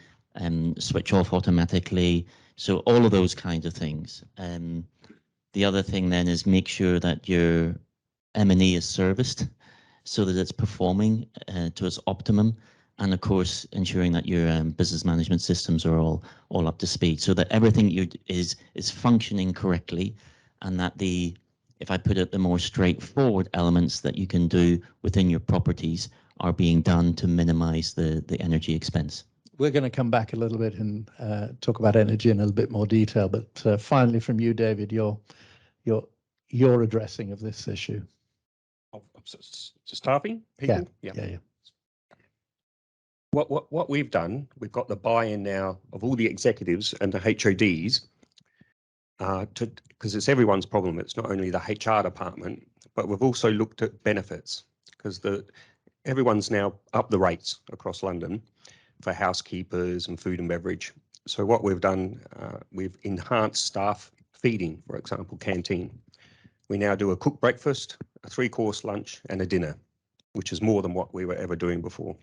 switch off automatically. So all of those kinds of things. The other thing then is make sure that your M&E is serviced so that it's performing to its optimum. And of course, ensuring that your business management systems are all up to speed, so that everything is functioning correctly, and that if I put it, the more straightforward elements that you can do within your properties are being done to minimize the energy expense. We're going to come back a little bit and talk about energy in a little bit more detail, but finally from you, David, your addressing of this issue. Staffing people? Yeah. What we've done, we've got the buy-in now of all the executives and the HODs, because it's everyone's problem. It's not only the HR department, but we've also looked at benefits, because everyone's now up the rates across London for housekeepers and food and beverage. So what we've done, we've enhanced staff feeding, for example, canteen. We now do a cooked breakfast, a 3-course lunch and a dinner, which is more than what we were ever doing before.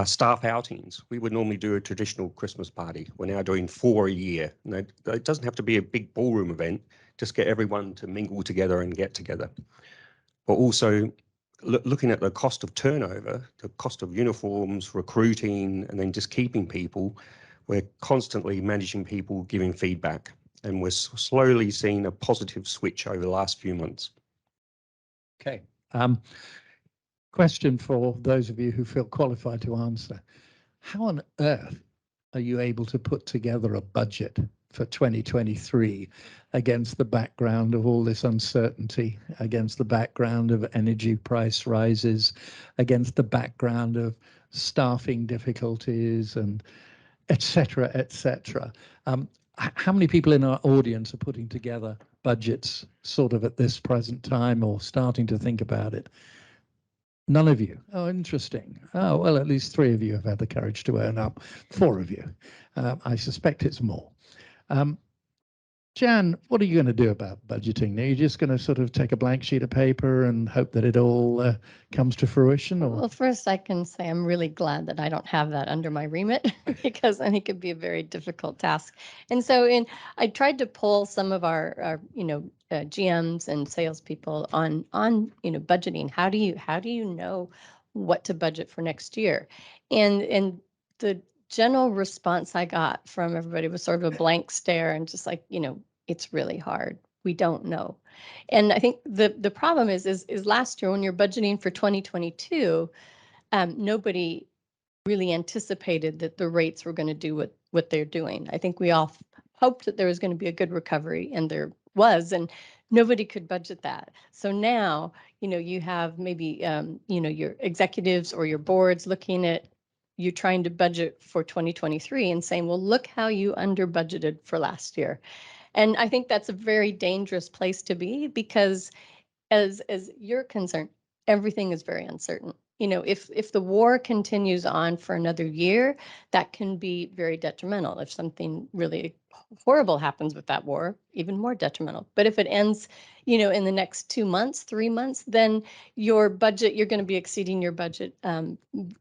Staff outings. We would normally do a traditional Christmas party. We're now doing 4 a year. And it doesn't have to be a big ballroom event, just get everyone to mingle together and get together. But also looking at the cost of turnover, the cost of uniforms, recruiting, and then just keeping people, we're constantly managing people, giving feedback. And we're slowly seeing a positive switch over the last few months. Okay. Question for those of you who feel qualified to answer. How on earth are you able to put together a budget for 2023 against the background of all this uncertainty, against the background of energy price rises, against the background of staffing difficulties, and et cetera, et cetera? How many people in our audience are putting together budgets sort of at this present time or starting to think about it? None of you. Oh, interesting. Oh, well, at least 3 of you have had the courage to own up. 4 of you. I suspect it's more. Jan, what are you going to do about budgeting? Are you just going to sort of take a blank sheet of paper and hope that it all comes to fruition? Or? Well, first I can say I'm really glad that I don't have that under my remit, because I think it'd be a very difficult task. And so I tried to poll some of our GMs and salespeople on budgeting. How do you know what to budget for next year? And the general response I got from everybody was sort of a blank stare and just like, it's really hard. we don't know. And I think the problem is last year when you're budgeting for 2022, nobody really anticipated that the rates were going to do what they're doing. I think we all hoped that there was going to be a good recovery, and there was, and nobody could budget that. So now, you have maybe, your executives or your boards looking at you trying to budget for 2023 and saying, well, look how you under budgeted for last year. And I think that's a very dangerous place to be, because as you're concerned, everything is very uncertain. If the war continues on for another year, that can be very detrimental. If something really horrible happens with that war, even more detrimental. But if it ends, in the next 2 months, 3 months, then your budget, you're going to be exceeding your budget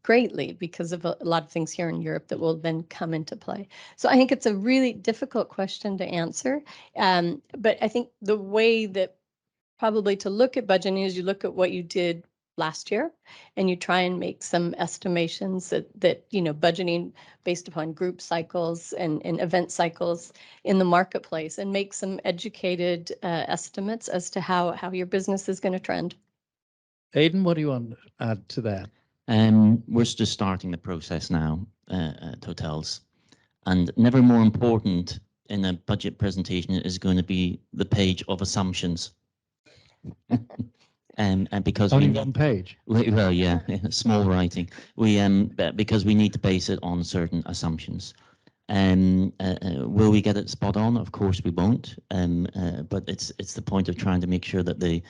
greatly because of a lot of things here in Europe that will then come into play. So I think it's a really difficult question to answer. But I think the way that probably to look at budgeting is you look at what you did last year and you try and make some estimations that budgeting based upon group cycles and event cycles in the marketplace, and make some educated estimates as to how your business is going to trend. Aidan, what do you want to add to that? We're just starting the process now at hotels, and never more important in a budget presentation is going to be the page of assumptions. And because only one page. Well, yeah, small writing. Because we need to base it on certain assumptions. Will we get it spot on? Of course we won't. But it's the point of trying to make sure that the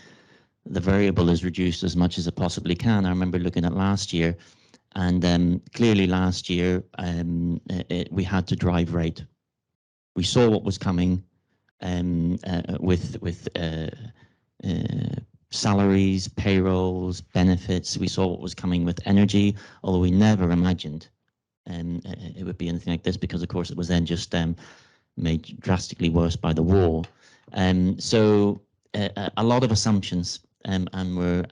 variable is reduced as much as it possibly can. I remember looking at last year, and clearly last year we had to drive rate. We saw what was coming with salaries, payrolls, benefits. We saw what was coming with energy, although we never imagined it would be anything like this, because of course it was then just made drastically worse by the war. So a lot of assumptions, and we're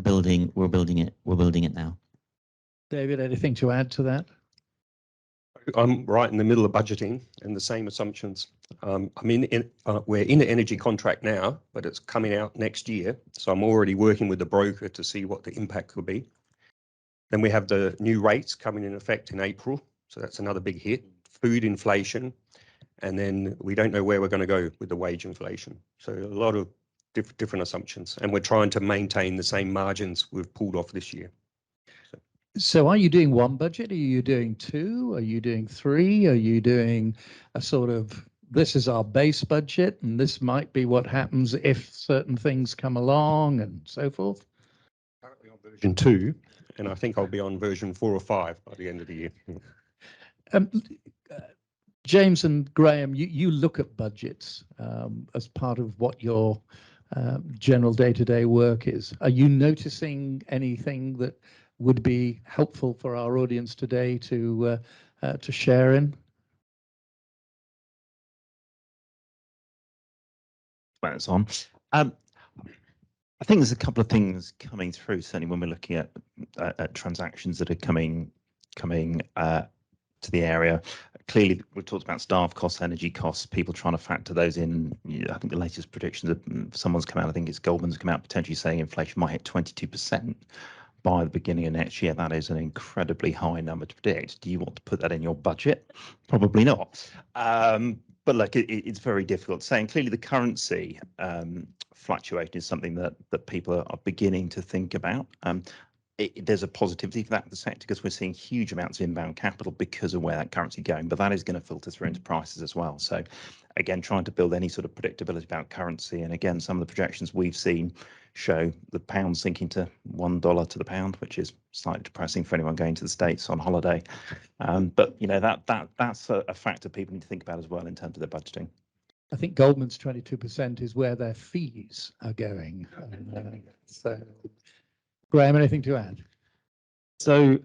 building it now. David, anything to add to that? I'm right in the middle of budgeting and the same assumptions. We're in an energy contract now, but it's coming out next year. So I'm already working with the broker to see what the impact could be. Then we have the new rates coming in effect in April. So that's another big hit. Food inflation. And then we don't know where we're going to go with the wage inflation. So a lot of different assumptions. And we're trying to maintain the same margins we've pulled off this year. So are you doing one budget? Are you doing two? Are you doing three? Are you doing a sort of, this is our base budget and this might be what happens if certain things come along and so forth? Currently on version 2, and I think I'll be on version 4 or 5 by the end of the year. James and Graham, you look at budgets as part of what your general day-to-day work is. Are you noticing anything that would be helpful for our audience today to share in? When it's on. I think there's a couple of things coming through, certainly when we're looking at transactions that are coming to the area. Clearly, we've talked about staff costs, energy costs, people trying to factor those in. I think the latest predictions of someone's come out, I think it's Goldman's come out potentially saying inflation might hit 22% by the beginning of next year. That is an incredibly high number to predict. Do you want to put that in your budget? Probably not. But look, it's very difficult to say. And clearly the currency fluctuation is something that people are beginning to think about. There's a positivity for that in the sector because we're seeing huge amounts of inbound capital because of where that currency is going, but that is going to filter through into prices as well. So again, trying to build any sort of predictability about currency. And again, some of the projections we've seen show the pound sinking to $1 to the pound, which is slightly depressing for anyone going to the States on holiday. But you know, that's a factor people need to think about as well in terms of their budgeting. I think Goldman's 22% is where their fees are going. So, Graham, anything to add? So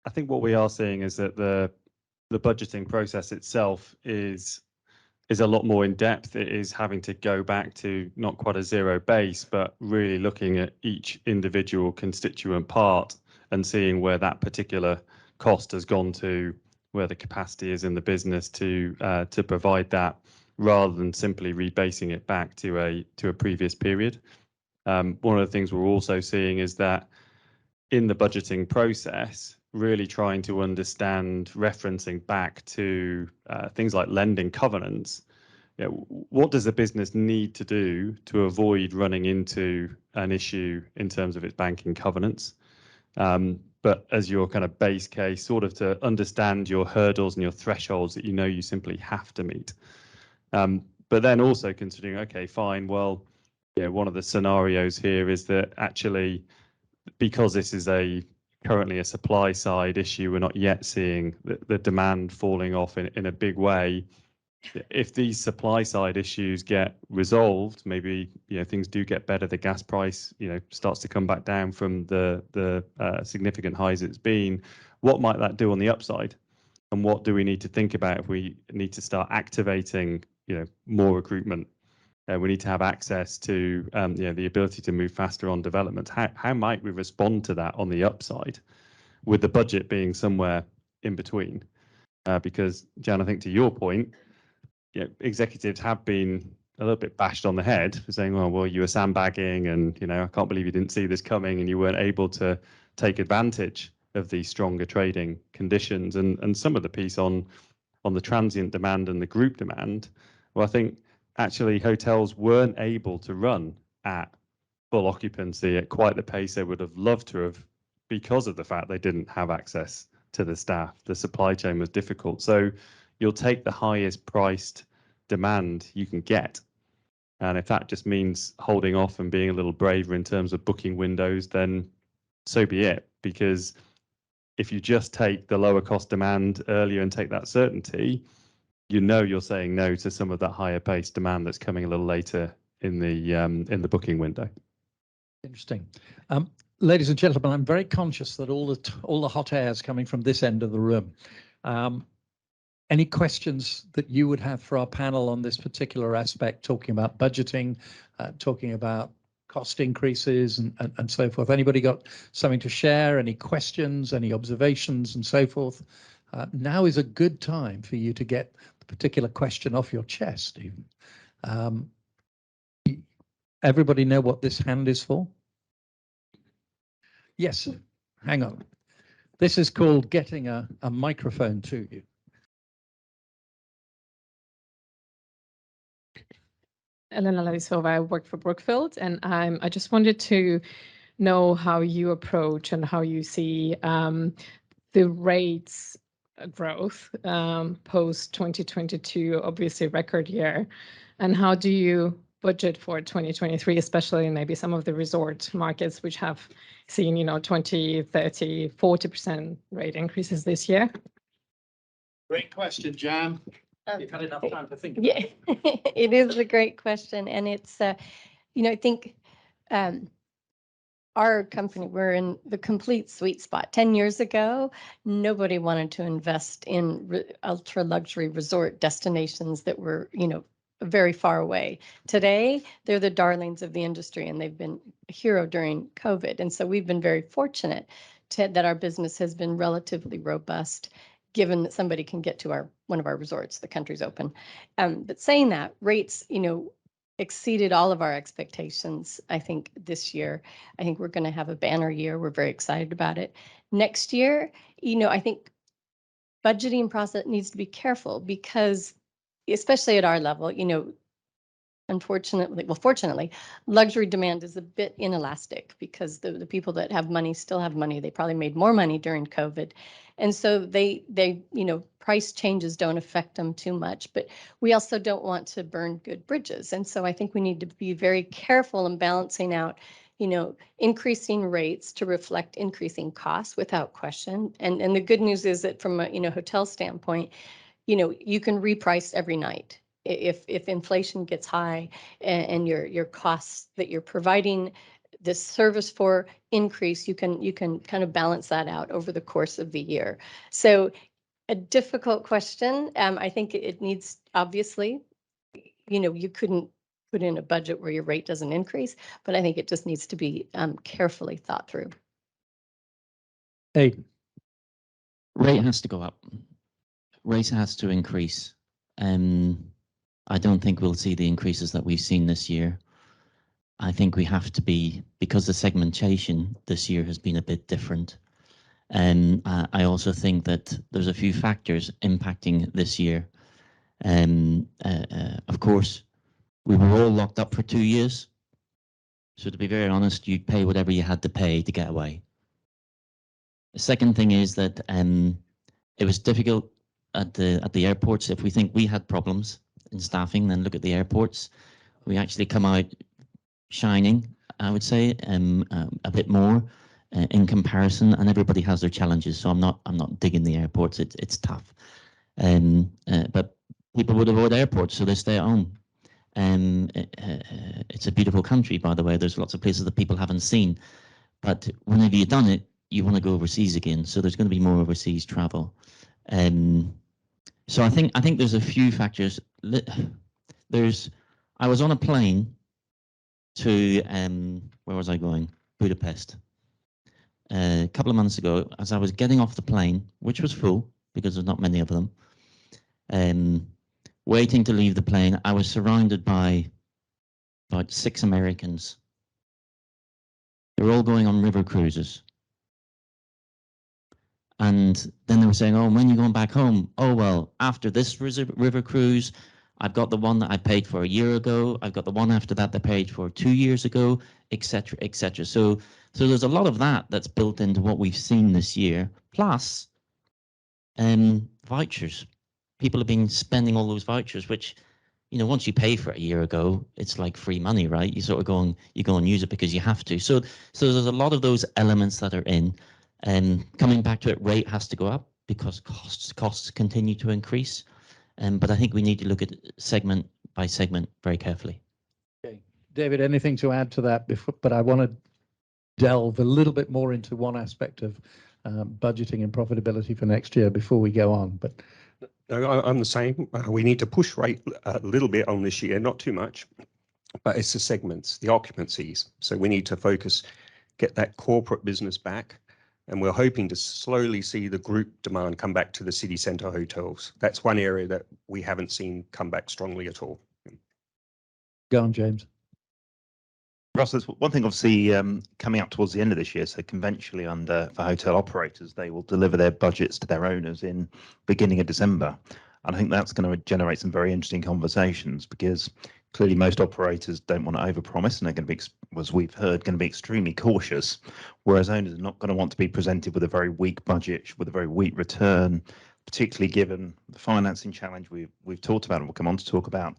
I think what we are seeing is that the budgeting process itself is a lot more in depth. It is having to go back to not quite a zero base, but really looking at each individual constituent part and seeing where that particular cost has gone to, where the capacity is in the business to provide that, rather than simply rebasing it back to a previous period. One of the things we're also seeing is that in the budgeting process, really trying to understand, referencing back to things like lending covenants, what does a business need to do to avoid running into an issue in terms of its banking covenants? But as your kind of base case, sort of to understand your hurdles and your thresholds that you simply have to meet. But then also considering, okay, fine, well, one of the scenarios here is that actually, because this is currently a supply side issue, we're not yet seeing the demand falling off in a big way. If these supply side issues get resolved, maybe things do get better. The gas price starts to come back down from the significant highs it's been. What might that do on the upside? And what do we need to think about if we need to start activating more recruitment? We need to have access to the ability to move faster on development. How might we respond to that on the upside, with the budget being somewhere in between? Because Jan, I think to your point, executives have been a little bit bashed on the head for saying, well, you were sandbagging, and I can't believe you didn't see this coming, and you weren't able to take advantage of these stronger trading conditions. And some of the piece on the transient demand and the group demand, well, I think actually hotels weren't able to run at full occupancy at quite the pace they would have loved to have, because of the fact they didn't have access to the staff. The supply chain was difficult. So you'll take the highest priced demand you can get. And if that just means holding off and being a little braver in terms of booking windows, then so be it. Because if you just take the lower cost demand earlier and take that certainty, you're saying no to some of that higher paced demand that's coming a little later in the booking window. Interesting. Ladies and gentlemen, I'm very conscious that all the hot air is coming from this end of the room. Any questions that you would have for our panel on this particular aspect, talking about budgeting, talking about cost increases and so forth? Anybody got something to share? Any questions, any observations and so forth? Now is a good time for you to get the particular question off your chest, even. Everybody know what this hand is for? Yes, hang on. This is called getting a microphone to you. Elena Lavisova, I work for Brookfield, and I just wanted to know how you approach and how you see the rates growth post 2022, obviously record year, and how do you budget for 2023, especially in maybe some of the resort markets which have seen 20, 30, 40% rate increases this year? Great question, Jan. You've had enough time to think about it. It is a great question. And it's, I think our company, we're in the complete sweet spot. 10 years ago, nobody wanted to invest in ultra luxury resort destinations that were, very far away. Today, they're the darlings of the industry, and they've been a hero during COVID. And so we've been very fortunate that our business has been relatively robust, given that somebody can get to one of our resorts, the country's open. But saying that, rates, exceeded all of our expectations, I think, this year. I think we're going to have a banner year. We're very excited about it. Next year, I think budgeting process needs to be careful because, especially at our level, fortunately, luxury demand is a bit inelastic because the people that have money still have money. They probably made more money during COVID. And so they price changes don't affect them too much, but we also don't want to burn good bridges. And so I think we need to be very careful in balancing out, increasing rates to reflect increasing costs without question. And the good news is that from a, hotel standpoint, you can reprice every night. If inflation gets high and your costs that you're providing this service for increase, you can kind of balance that out over the course of the year. So a difficult question. I think it needs, obviously, you couldn't put in a budget where your rate doesn't increase, but I think it just needs to be carefully thought through. Hey, rate has to go up. Rate has to increase. I don't think we'll see the increases that we've seen this year. I think we have to be, because the segmentation this year has been a bit different. And I also think that there's a few factors impacting this year. Of course, we were all locked up for 2 years. So to be very honest, you'd pay whatever you had to pay to get away. The second thing is that it was difficult at the airports. If we think we had problems in staffing, then look at the airports. We actually come out shining, I would say, a bit more in comparison, and everybody has their challenges. So I'm not digging the airports. It's tough, but people would avoid airports, so they stay at home. It's a beautiful country, by the way. There's lots of places that people haven't seen, but whenever you've done it, you want to go overseas again. So there's going to be more overseas travel. So I think there's a few factors. I was on a plane to where was I going? Budapest. A couple of months ago, as I was getting off the plane, which was full because there's not many of them, waiting to leave the plane, I was surrounded by about 6 Americans. They're all going on river cruises. And then they were saying, oh, when are you going back home? Oh, well, after this river cruise, I've got the one that I paid for a year ago. I've got the one after that I paid for 2 years ago, etc., etc. So there's a lot of that's built into what we've seen this year. Plus, vouchers. People have been spending all those vouchers, which, once you pay for it a year ago, it's like free money, right? You sort of go and use it because you have to. So there's a lot of those elements that are in. Coming back to it, rate has to go up because costs continue to increase. But I think we need to look at segment by segment very carefully. Okay. David, anything to add to that? But I want to delve a little bit more into one aspect of budgeting and profitability for next year before we go on. But no, I'm the same. We need to push rate a little bit on this year, not too much, but it's the segments, the occupancies. So we need to focus, get that corporate business back. And we're hoping to slowly see the group demand come back to the city centre hotels. That's one area that we haven't seen come back strongly at all. Go on, James. Russ, there's one thing obviously coming up towards the end of this year. So conventionally for hotel operators, they will deliver their budgets to their owners in beginning of December. And I think that's going to generate some very interesting conversations because clearly most operators don't want to overpromise and they're going to be, as we've heard, going to be extremely cautious, whereas owners are not going to want to be presented with a very weak budget, with a very weak return, particularly given the financing challenge we've talked about and we'll come on to talk about.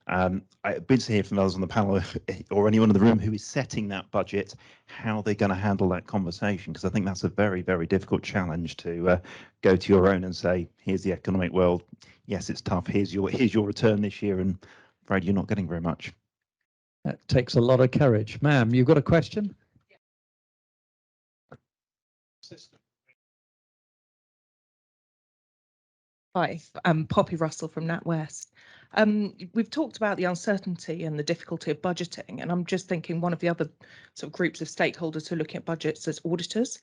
I'd be to hear from others on the panel or anyone in the room who is setting that budget, how they're going to handle that conversation, because I think that's a very, very difficult challenge to go to your own and say, here's the economic world. Yes, it's tough. Here's your return this year, and afraid you're not getting very much. That takes a lot of courage. Ma'am, you've got a question? Hi, I'm Poppy Russell from NatWest. We've talked about the uncertainty and the difficulty of budgeting, and I'm just thinking one of the other sort of groups of stakeholders who are looking at budgets as auditors.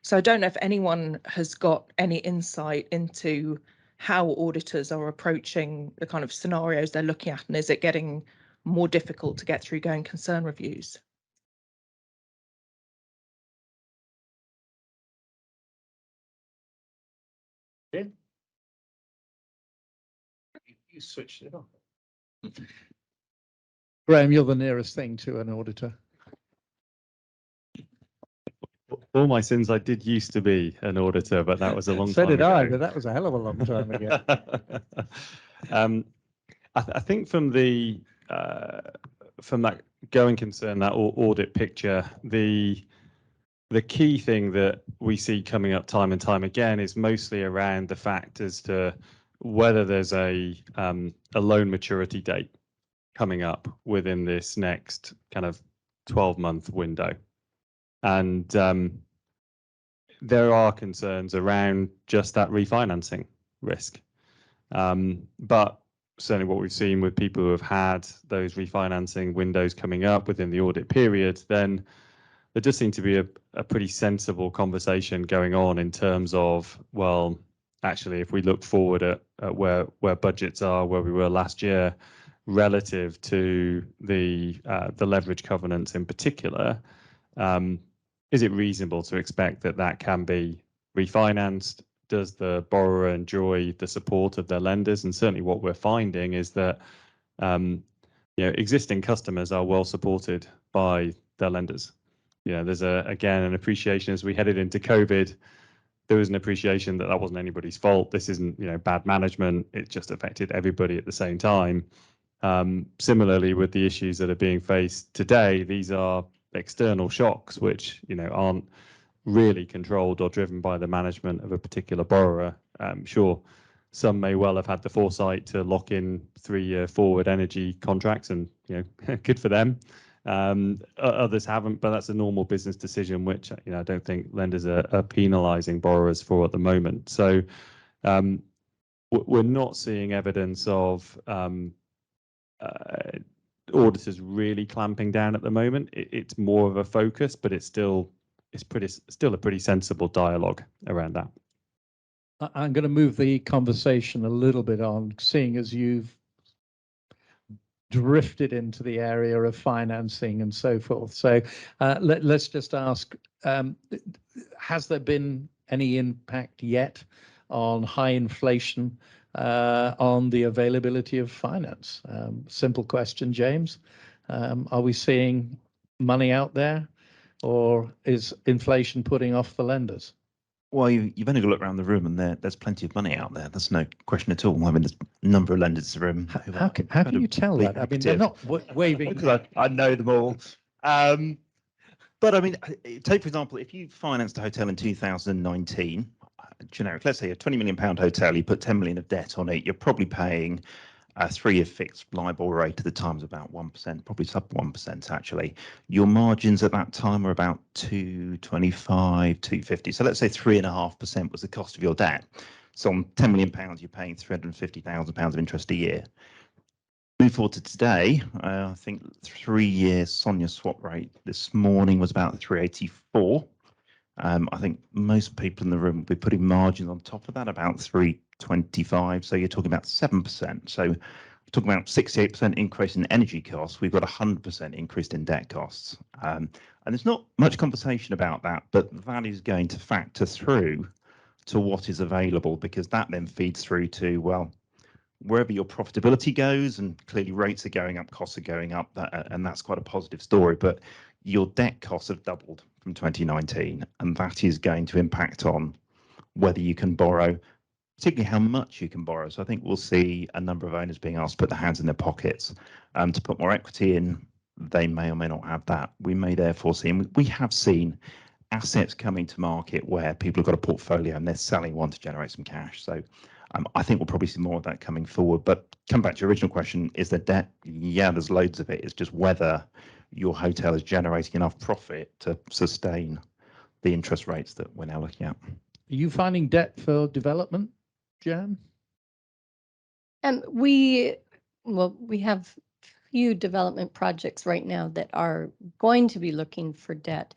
So I don't know if anyone has got any insight into how auditors are approaching the kind of scenarios they're looking at, and is it getting more difficult to get through going concern reviews? Yeah. You switched it on. Graham, you're the nearest thing to an auditor. All my sins, I did used to be an auditor, but that was a long So time did ago. I, but that was a hell of a long time ago. I think from that going concern, that audit picture, the key thing that we see coming up time and time again is mostly around the fact as to whether there's a loan maturity date coming up within this next kind of 12-month window. And there are concerns around just that refinancing risk. But certainly what we've seen with people who have had those refinancing windows coming up within the audit period, then there does seem to be a pretty sensible conversation going on in terms of, well, actually, if we look forward at where budgets are, where we were last year, relative to the leverage covenants in particular, is it reasonable to expect that that can be refinanced? Does the borrower enjoy the support of their lenders? And certainly what we're finding is that existing customers are well supported by their lenders. There's again an appreciation as we headed into COVID. There was an appreciation that wasn't anybody's fault. This isn't bad management. It just affected everybody at the same time. Similarly, with the issues that are being faced today, these are external shocks which aren't really controlled or driven by the management of a particular borrower. Sure, some may well have had the foresight to lock in 3-year forward energy contracts, and good for them. Others haven't, but that's a normal business decision, which I don't think lenders are penalising borrowers for at the moment. So we're not seeing evidence of auditors really clamping down at the moment. It's more of a focus, but it's still a pretty sensible dialogue around that. I'm going to move the conversation a little bit on, seeing as you've drifted into the area of financing and so forth. So let's just ask, has there been any impact yet on high inflation on the availability of finance? Simple question, James. Are we seeing money out there, or is inflation putting off the lenders? Well, you've only got to look around the room, and there's plenty of money out there. There's no question at all. I mean, there's a number of lenders in the room. How can you tell that? I mean, they're not waving. Because I know them all. But I mean, take for example, if you financed a hotel in 2019, generic, let's say a £20 million hotel, you put 10 million of debt on it, you're probably paying a 3-year fixed LIBOR rate at the time is about 1%, probably sub 1% actually. Your margins at that time were about 225, 250. So let's say 3.5% was the cost of your debt. So on £10 million, you're paying £350,000 of interest a year. Move forward to today, I think 3-year SONIA swap rate this morning was about 384. I think most people in the room will be putting margins on top of that, about 325. So you're talking about 7%. So you're talking about 68% increase in energy costs. We've got 100% increase in debt costs. And there's not much conversation about that, but that is going to factor through to what is available, because that then feeds through to, well, wherever your profitability goes, and clearly rates are going up, costs are going up, and that's quite a positive story. But your debt costs have doubled from 2019, and that is going to impact on whether you can borrow, particularly how much you can borrow. So I think we'll see a number of owners being asked to put their hands in their pockets to put more equity in. They may or may not have that. We may therefore see, and we have seen assets coming to market where people have got a portfolio and they're selling one to generate some cash. So I think we'll probably see more of that coming forward. But come back to your original question, is there debt? Yeah, there's loads of it. It's just whether your hotel is generating enough profit to sustain the interest rates that we're now looking at. Are you finding debt for development, Jan? We have few development projects right now that are going to be looking for debt.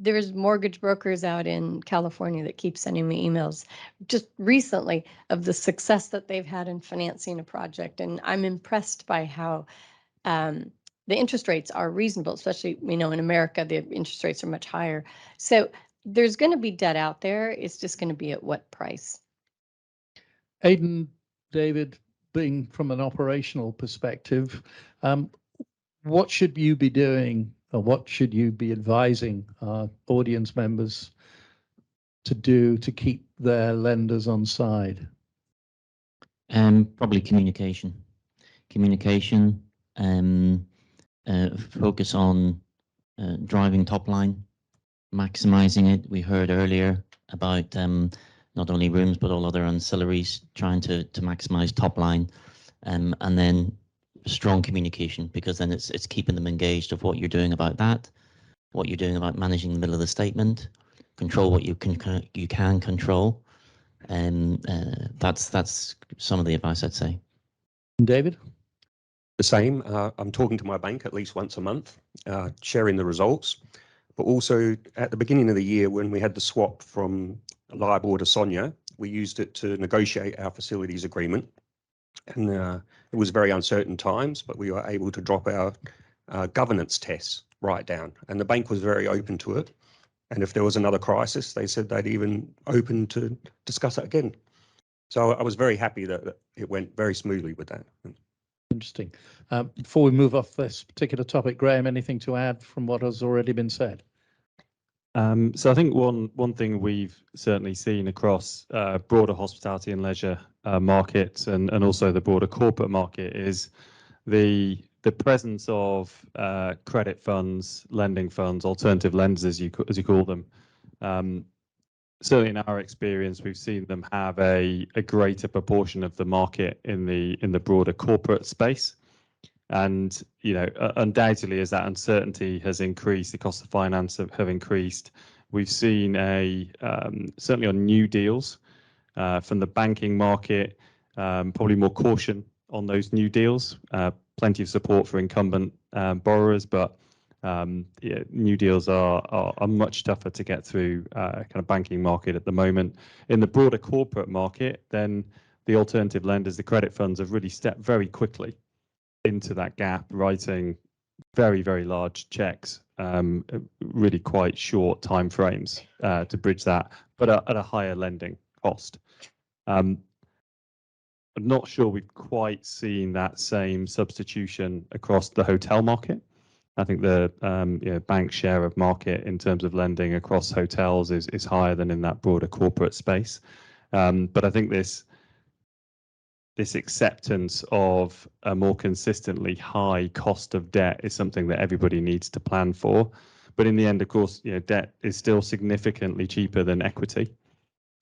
There's mortgage brokers out in California that keep sending me emails just recently of the success that they've had in financing a project. And I'm impressed by how the interest rates are reasonable, especially, in America, the interest rates are much higher. So there's going to be debt out there. It's just going to be at what price? Aidan, David, being from an operational perspective, what should you be doing, or what should you be advising our audience members to do to keep their lenders on side? Probably communication. Focus on driving top line, maximizing it. We heard earlier about not only rooms but all other ancillaries, trying to maximize top line, and then strong communication, because then it's keeping them engaged of what you're doing about that, what you're doing about managing the middle of the statement, control what you can control, and that's some of the advice I'd say. David? The same. I'm talking to my bank at least once a month, sharing the results, but also at the beginning of the year when we had the swap from LIBOR to SONIA, we used it to negotiate our facilities agreement. And it was very uncertain times, but we were able to drop our governance tests right down. And the bank was very open to it. And if there was another crisis, they said they'd even open to discuss it again. So I was very happy that it went very smoothly with that. Interesting. Before we move off this particular topic, Graham, anything to add from what has already been said? So I think one thing we've certainly seen across broader hospitality and leisure markets and also the broader corporate market is the presence of credit funds, lending funds, alternative lenders as you call them. Certainly in our experience, we've seen them have a greater proportion of the market in the broader corporate space. And, you know, undoubtedly, as that uncertainty has increased, the cost of finance have increased. We've seen certainly on new deals from the banking market, probably more caution on those new deals. Plenty of support for incumbent borrowers, but yeah, new deals are much tougher to get through kind of banking market at the moment. In the broader corporate market, then the alternative lenders, the credit funds have really stepped very quickly into that gap, writing very, very large checks, really quite short time frames to bridge that, but at a higher lending cost. I'm not sure we've quite seen that same substitution across the hotel market. I think the bank share of market in terms of lending across hotels is higher than in that broader corporate space. But I think this acceptance of a more consistently high cost of debt is something that everybody needs to plan for. But in the end, of course, debt is still significantly cheaper than equity.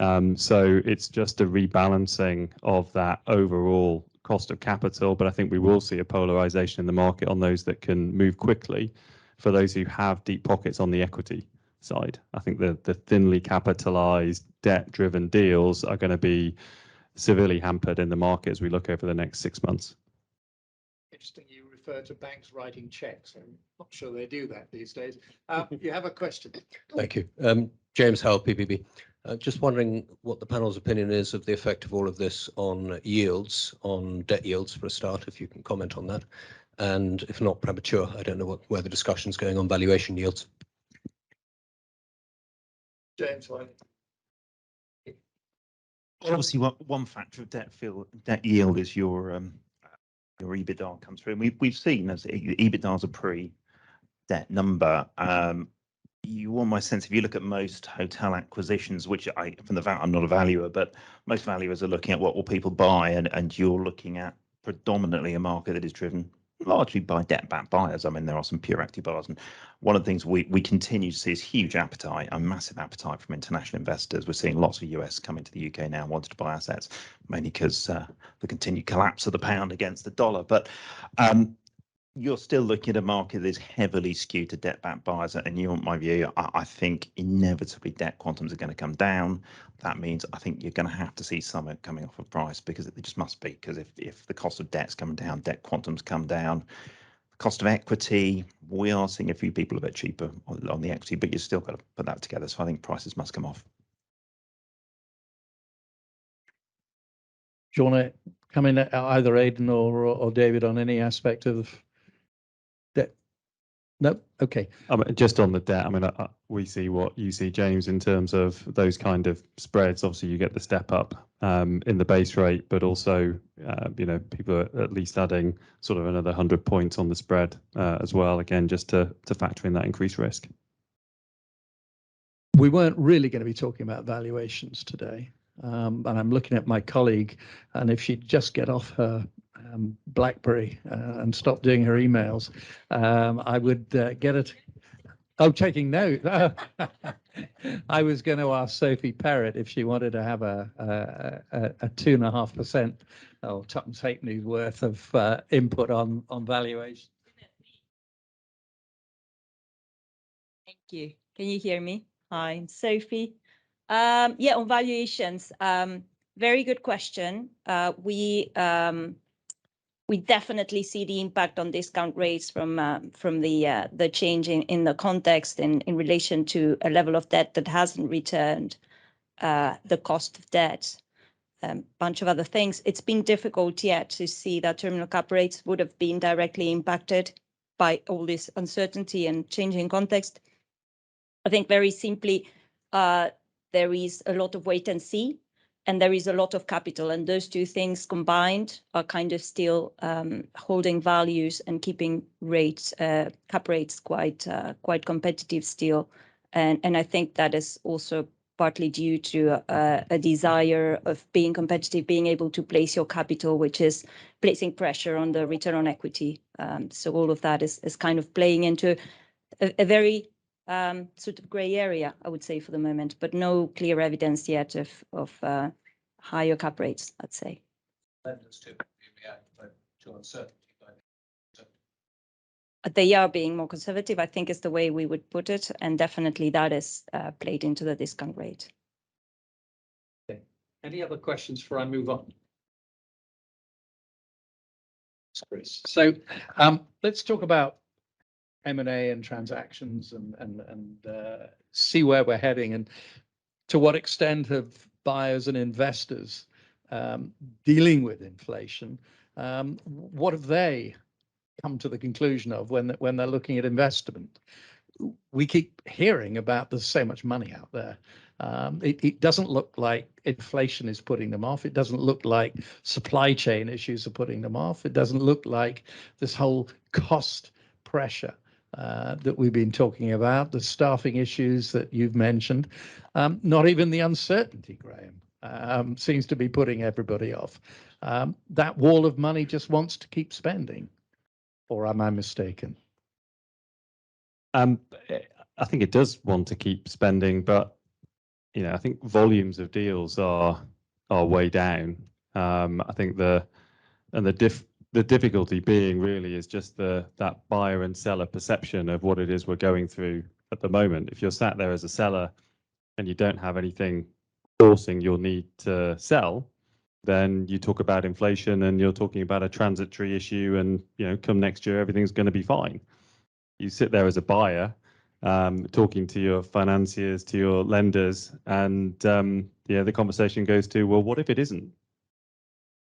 So it's just a rebalancing of that overall cost of capital. But I think we will see a polarization in the market on those that can move quickly for those who have deep pockets on the equity side. I think the thinly capitalized debt-driven deals are going to be severely hampered in the market as we look over the next 6 months. Interesting you refer to banks writing checks. I'm not sure they do that these days. You have a question. Thank you. James Howell, PPB. Just wondering what the panel's opinion is of the effect of all of this on yields, on debt yields for a start, if you can comment on that. And if not premature, I don't know where the discussion's going on valuation yields. James, why? Obviously, one factor of debt yield is your EBITDA comes through. And we've seen as EBITDA is a pre-debt number. You want my sense, if you look at most hotel acquisitions, which from the I'm not a valuer, but most valuers are looking at what will people buy, and you're looking at predominantly a market that is driven largely by debt-backed buyers. I mean, there are some pure equity buyers, and one of the things we continue to see is huge appetite, a massive appetite from international investors. We're seeing lots of US coming to the UK now, wanting to buy assets, mainly because the continued collapse of the pound against the dollar. But you're still looking at a market that is heavily skewed to debt-backed buyers, and you want my view, I think inevitably debt quantums are going to come down. That means I think you're going to have to see some coming off of price, because it just must be, because if the cost of debt's coming down, debt quantums come down. The cost of equity, we are seeing a few people a bit cheaper on the equity, but you've still got to put that together. So I think prices must come off. Do you want to come in, either Aidan or David, on any aspect of debt? No? Okay. Just on the debt, I mean, we see what you see, James, in terms of those kind of spreads. Obviously, you get the step up in the base rate, but also, people are at least adding sort of another 100 points on the spread as well, again, just to factor in that increased risk. We weren't really going to be talking about valuations today. And I'm looking at my colleague, and if she'd just get off her BlackBerry and stop doing her emails, I would get it. Oh, taking note. I was going to ask Sophie Perrott if she wanted to have a 2.5% or tuppence halfpenny's worth of input on valuation. Thank you. Can you hear me? Hi, I'm Sophie. Yeah, on valuations, very good question. We definitely see the impact on discount rates from the change in the context in relation to a level of debt that hasn't returned the cost of debt. bunch of other things. It's been difficult yet to see that terminal cap rates would have been directly impacted by all this uncertainty and changing context. I think very simply, there is a lot of wait and see, and there is a lot of capital, and those two things combined are kind of still holding values and keeping rates, cap rates quite competitive still. And I think that is also partly due to a desire of being competitive, being able to place your capital, which is placing pressure on the return on equity. So all of that is kind of playing into a very sort of grey area, I would say, for the moment, but no clear evidence yet of higher cap rates, I'd say. They are being more conservative, I think is the way we would put it, and definitely that is played into the discount rate. Okay. Any other questions before I move on? Chris. So let's talk about M&A and transactions and see where we're heading, and to what extent have buyers and investors dealing with inflation, what have they come to the conclusion of when they're looking at investment? We keep hearing about there's so much money out there. It doesn't look like inflation is putting them off. It doesn't look like supply chain issues are putting them off. It doesn't look like this whole cost pressure that we've been talking about, the staffing issues that you've mentioned, not even the uncertainty, Graham, seems to be putting everybody off. That wall of money just wants to keep spending, or am I mistaken? I think it does want to keep spending, but I think volumes of deals are way down. I think the difficulty being really is just that buyer and seller perception of what it is we're going through at the moment. If you're sat there as a seller and you don't have anything forcing your need to sell, then you talk about inflation and you're talking about a transitory issue, and come next year everything's going to be fine. You sit there as a buyer, talking to your financiers, to your lenders, and the conversation goes to, well, what if it isn't?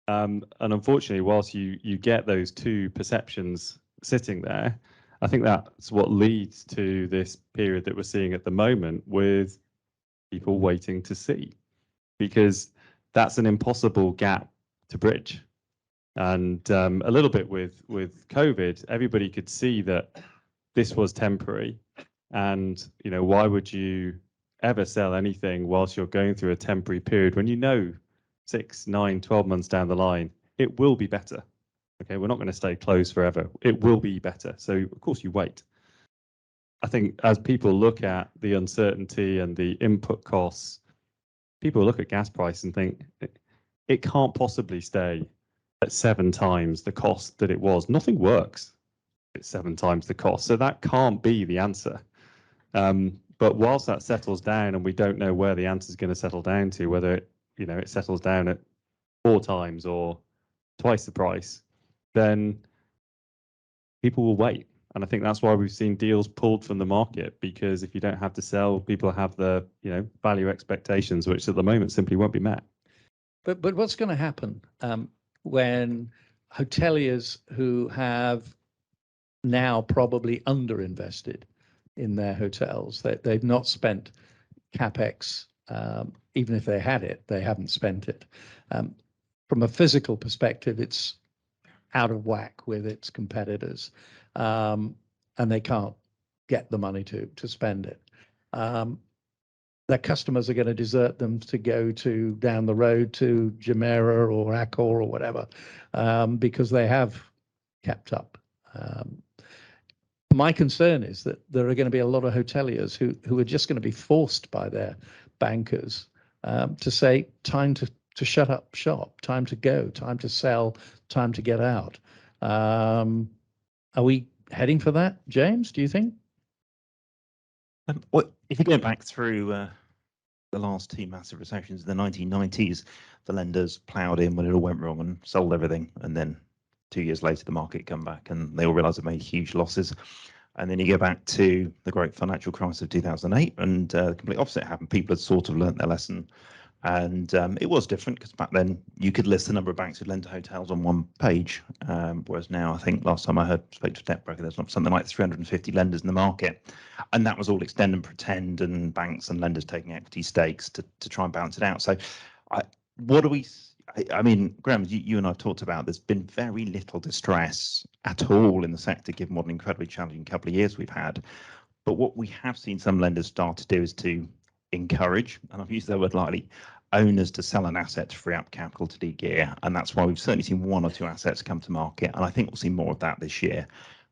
And unfortunately, whilst you get those two perceptions sitting there, I think that's what leads to this period that we're seeing at the moment with people waiting to see, because that's an impossible gap to bridge. And a little bit with COVID, everybody could see that this was temporary. And why would you ever sell anything whilst you're going through a temporary period when 6, 9, 12 months down the line, it will be better. Okay, we're not going to stay closed forever. It will be better. So of course you wait. I think as people look at the uncertainty and the input costs, people look at gas price and think it can't possibly stay at 7 times the cost that it was. Nothing works at 7 times the cost. So that can't be the answer. But whilst that settles down and we don't know where the answer is going to settle down to, whether it settles down at 4 times or twice the price, then people will wait. And I think that's why we've seen deals pulled from the market, because if you don't have to sell, people have the value expectations, which at the moment simply won't be met. But what's going to happen when hoteliers who have now probably underinvested in their hotels, they've not spent capex, even if they had it, they haven't spent it. From a physical perspective, it's out of whack with its competitors, and they can't get the money to spend it. Their customers are going to desert them to go to down the road to Jumeirah or Accor or whatever, because they have kept up. My concern is that there are going to be a lot of hoteliers who are just going to be forced by their bankers to say, time to shut up shop, time to go, time to sell, time to get out. Are we heading for that, James, do you think? Well, if you go back through the last 2 massive recessions in the 1990s, the lenders ploughed in when it all went wrong and sold everything, and then 2 years later the market come back and they all realised they made huge losses. And then you go back to the great financial crisis of 2008 and the complete opposite happened. People had sort of learnt their lesson And it was different because back then you could list the number of banks who lend to hotels on one page, whereas now I think last time I spoke to a debt broker, there's something like 350 lenders in the market, and that was all extend and pretend, and banks and lenders taking equity stakes to try and balance it out. So, what do we? I mean, Graham, you and I have talked about there's been very little distress at all in the sector, given what an incredibly challenging couple of years we've had. But what we have seen some lenders start to do is to encourage, and I've used that word lightly, owners to sell an asset to free up capital to de-gear, and that's why we've certainly seen one or two assets come to market, and I think we'll see more of that this year.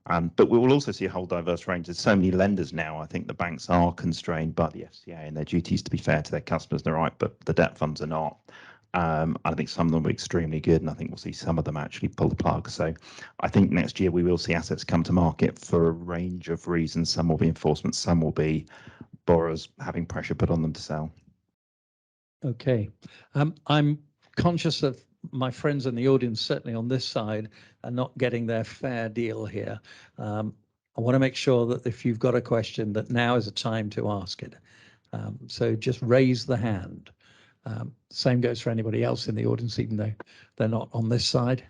But we will also see a whole diverse range. There's so many lenders now. I think the banks are constrained by the FCA and their duties to be fair to their customers. They're right, but the debt funds are not. I think some of them are extremely good, and I think we'll see some of them actually pull the plug. So I think next year we will see assets come to market for a range of reasons. Some will be enforcement, some will be borrowers having pressure put on them to sell. Okay, I'm conscious of my friends in the audience, certainly on this side, are not getting their fair deal here. I want to make sure that if you've got a question, that now is a time to ask it. So just raise the hand. Same goes for anybody else in the audience, even though they're not on this side.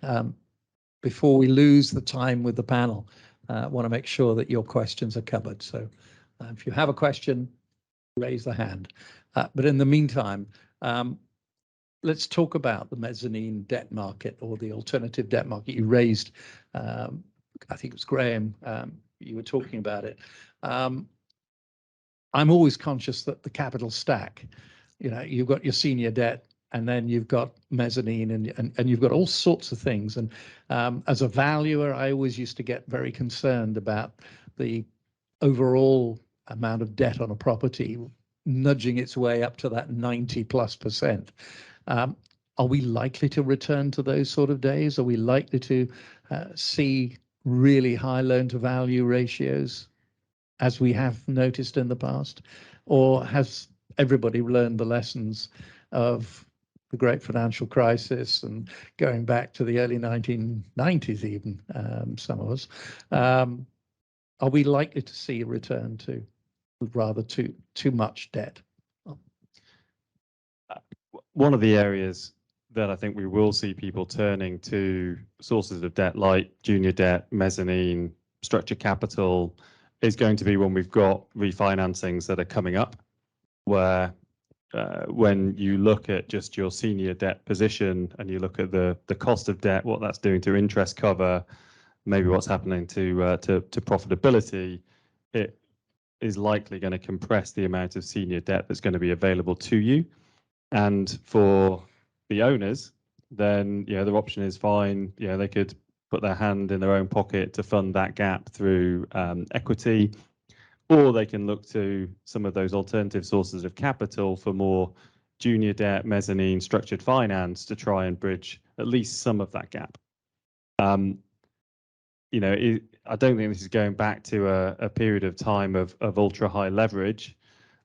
Before we lose the time with the panel, I want to make sure that your questions are covered. So if you have a question, raise the hand. But in the meantime, let's talk about the mezzanine debt market or the alternative debt market. You raised, I think it was Graham, you were talking about it. I'm always conscious that the capital stack, you know, you've got your senior debt, and then you've got mezzanine, and you've got all sorts of things. And as a valuer, I always used to get very concerned about the overall amount of debt on a property nudging its way up to that 90+%. Are we likely to return to those sort of days? Are we likely to see really high loan to value ratios as we have noticed in the past? Or has everybody learned the lessons of the great financial crisis and going back to the early 1990s even, some of us? Are we likely to see a return to rather too much debt? One of the areas that I think we will see people turning to sources of debt like junior debt, mezzanine, structured capital is going to be when we've got refinancings that are coming up, where when you look at just your senior debt position and you look at the cost of debt, what that's doing to interest cover, maybe what's happening to profitability, it is likely going to compress the amount of senior debt that's going to be available to you. And for the owners, then their option is fine. They could put their hand in their own pocket to fund that gap through equity, or they can look to some of those alternative sources of capital for more junior debt, mezzanine, structured finance to try and bridge at least some of that gap. I don't think this is going back to a period of time of ultra high leverage,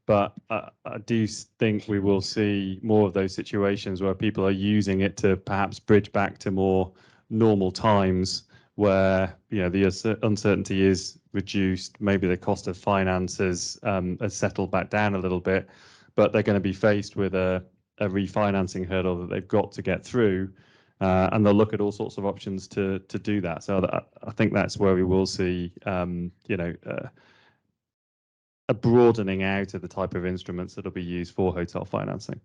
but I do think we will see more of those situations where people are using it to perhaps bridge back to more normal times where the uncertainty is reduced, maybe the cost of finance has settled back down a little bit, but they're going to be faced with a refinancing hurdle that they've got to get through, and they'll look at all sorts of options to do that. So I think that's where we will see a broadening out of the type of instruments that will be used for hotel financing.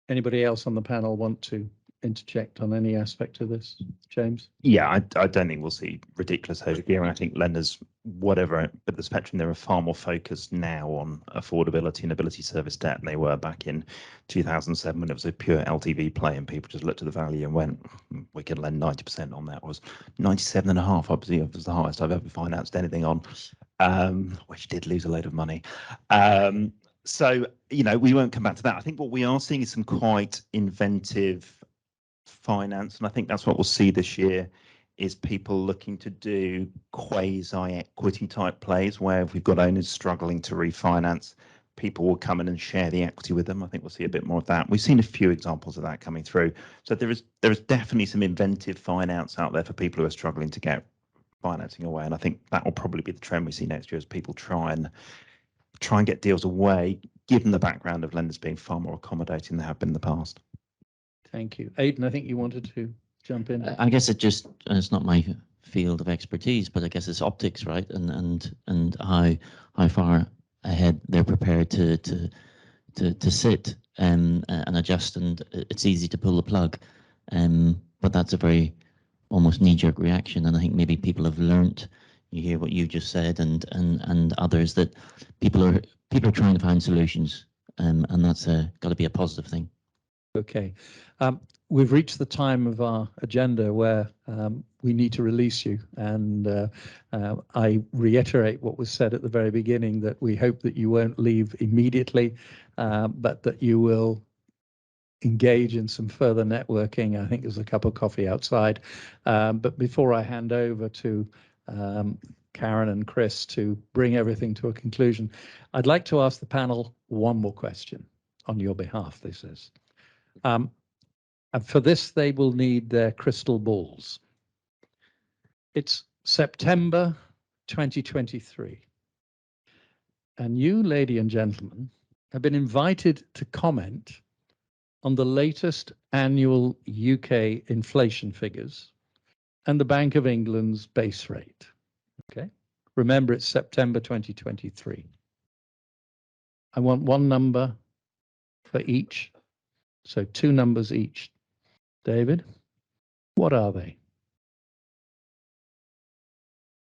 Anybody else on the panel want to interject on any aspect of this? James? Yeah, I don't think we'll see ridiculous overgearing. I think lenders, whatever but the spectrum, they're far more focused now on affordability and ability to service debt than they were back in 2007 when it was a pure LTV play and people just looked at the value and went, we can lend 90% on that. It was 97.5, obviously, it was the highest I've ever financed anything on, which did lose a load of money. So, we won't come back to that. I think what we are seeing is some quite inventive finance, and I think that's what we'll see this year, is people looking to do quasi-equity type plays where if we've got owners struggling to refinance, people will come in and share the equity with them. I think we'll see a bit more of that. We've seen a few examples of that coming through. So there is definitely some inventive finance out there for people who are struggling to get financing away, and I think that will probably be the trend we see next year as people try and get deals away, given the background of lenders being far more accommodating than they have been in the past. Thank you. Aidan, I think you wanted to jump in. I guess it's not my field of expertise, but I guess it's optics, right? And how far ahead they're prepared to sit and adjust, and it's easy to pull the plug. But that's a very almost knee-jerk reaction, and I think maybe people have learnt. You hear what you just said, and others, that people are trying to find solutions, and that's got to be a positive thing. Okay. We've reached the time of our agenda where we need to release you, and I reiterate what was said at the very beginning, that we hope that you won't leave immediately, but that you will engage in some further networking. I think there's a cup of coffee outside. But before I hand over to Karen and Chris to bring everything to a conclusion, I'd like to ask the panel one more question on your behalf, this is. And for this, they will need their crystal balls. It's September 2023. And you, lady and gentlemen, have been invited to comment on the latest annual UK inflation figures and the Bank of England's base rate. Okay. Remember, it's September 2023. I want one number for each. So 2 numbers each. David, what are they?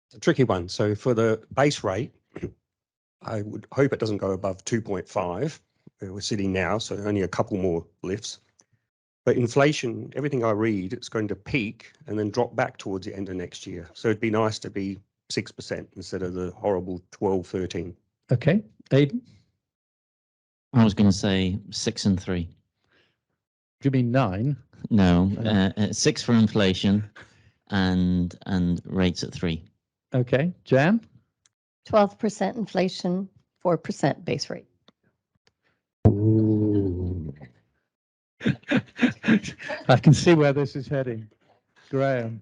It's a tricky one. So for the base rate, I would hope it doesn't go above 2.5, where we're sitting now, so only a couple more lifts. But inflation, everything I read, it's going to peak and then drop back towards the end of next year. So it'd be nice to be 6% instead of the horrible 12, 13. Okay, Aidan? I was going to say 6 and 3. Do you mean 9? No, 6 for inflation and rates at 3. Okay, Jan? 12% inflation, 4% base rate. Ooh. I can see where this is heading. Graham?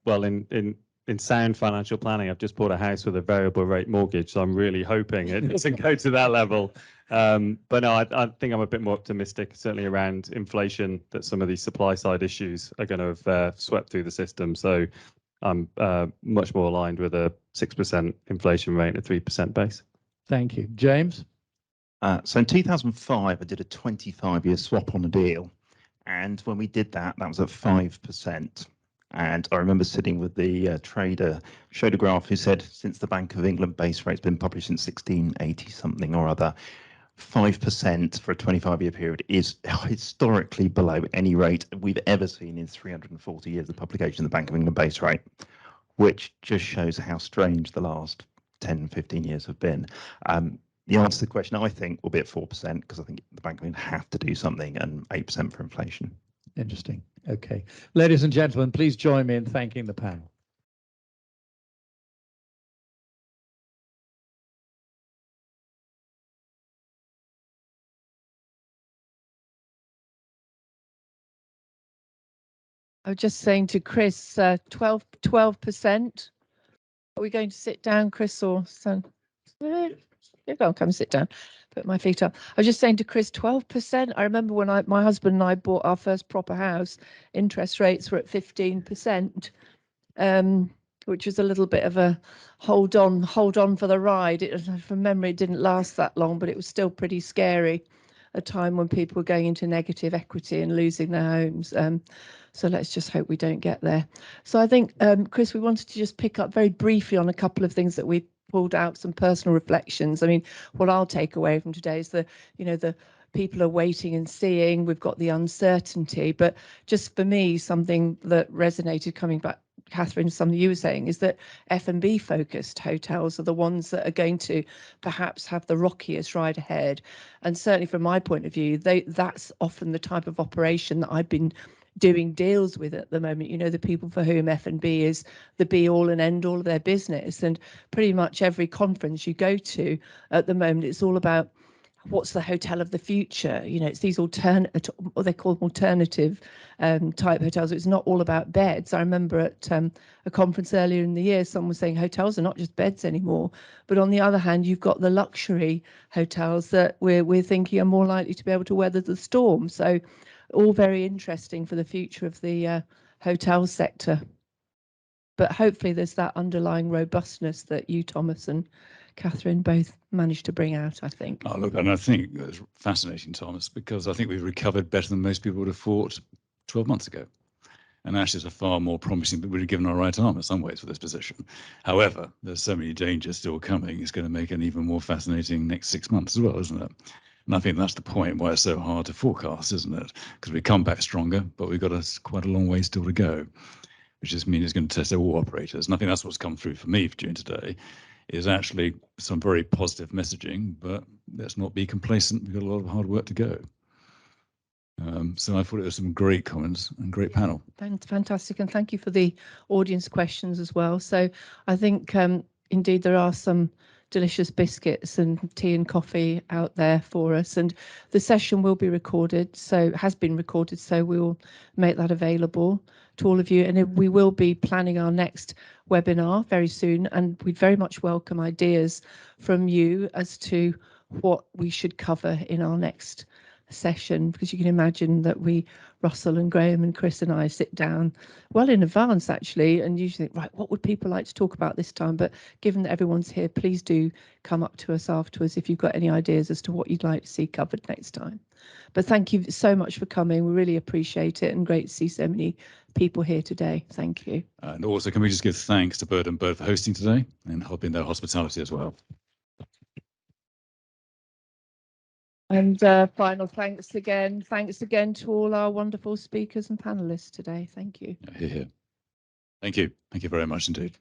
Well, in sound financial planning, I've just bought a house with a variable rate mortgage, so I'm really hoping it doesn't go to that level. But no, I think I'm a bit more optimistic, certainly around inflation, that some of these supply side issues are going to have swept through the system. So I'm much more aligned with a 6% inflation rate and a 3% base. Thank you. James? So in 2005, I did a 25-year swap on a deal. And when we did that, that was at 5%. And I remember sitting with the trader, showed a graph who said, since the Bank of England base rate's been published since 1680 something or other, 5% for a 25-year period is historically below any rate we've ever seen in 340 years of publication of the Bank of England base rate, which just shows how strange the last 10, 15 years have been. The answer to the question, I think, will be at 4%, because I think the Bank of England have to do something, and 8% for inflation. Interesting. Okay. Ladies and gentlemen, please join me in thanking the panel. I was just saying to Chris, 12%. Are we going to sit down, Chris, or son? You go, come sit down. Put my feet up. I was just saying to Chris, 12%. I remember when my husband and I bought our first proper house, interest rates were at 15%, which was a little bit of a hold on for the ride. From memory, it didn't last that long, but it was still pretty scary. A time when people were going into negative equity and losing their homes. So let's just hope we don't get there. So I think, Chris, we wanted to just pick up very briefly on a couple of things that we pulled out, some personal reflections. I mean, what I'll take away from today is the people are waiting and seeing. We've got the uncertainty, but just for me, something that resonated coming back, Catherine, something you were saying, is that F&B focused hotels are the ones that are going to perhaps have the rockiest ride ahead. And certainly from my point of view, that's often the type of operation that I've been doing deals with at the moment. The people for whom F&B is the be all and end all of their business. And pretty much every conference you go to at the moment, it's all about what's the hotel of the future? You know, it's these alternate, what they call them alternative type hotels. It's not all about beds. I remember at a conference earlier in the year, someone was saying hotels are not just beds anymore. But on the other hand, you've got the luxury hotels that we're thinking are more likely to be able to weather the storm. So all very interesting for the future of the hotel sector. But hopefully there's that underlying robustness that you, Thomas, and Catherine both managed to bring out, I think. Oh, look, and I think it's fascinating, Thomas, because I think we've recovered better than most people would have thought 12 months ago. And actually, it's a far more promising, but we'd have given our right arm in some ways for this position. However, there's so many dangers still coming. It's going to make an even more fascinating next 6 months as well, isn't it? And I think that's the point why it's so hard to forecast, isn't it? Because we come back stronger, but we've got quite a long way still to go, which just means it's going to test all operators. And I think that's what's come through for me during today, is actually some very positive messaging, but let's not be complacent. We've got a lot of hard work to go. So I thought it was some great comments and great panel. Fantastic, and thank you for the audience questions as well. So I think indeed there are some delicious biscuits and tea and coffee out there for us, and the session will be recorded, so has been recorded, so we will make that available to all of you, and we will be planning our next webinar very soon, and we'd very much welcome ideas from you as to what we should cover in our next session, because you can imagine that Russell and Graham and Chris and I sit down well in advance actually, and usually think, right, what would people like to talk about this time? But given that everyone's here, please do come up to us afterwards if you've got any ideas as to what you'd like to see covered next time. But thank you so much for coming. We really appreciate it, and great to see so many people here today. Thank you. And also, can we just give thanks to Bird and Bird for hosting today and helping their hospitality as well. And final thanks again. Thanks again to all our wonderful speakers and panelists today. Thank you. Here. Thank you. Thank you very much indeed.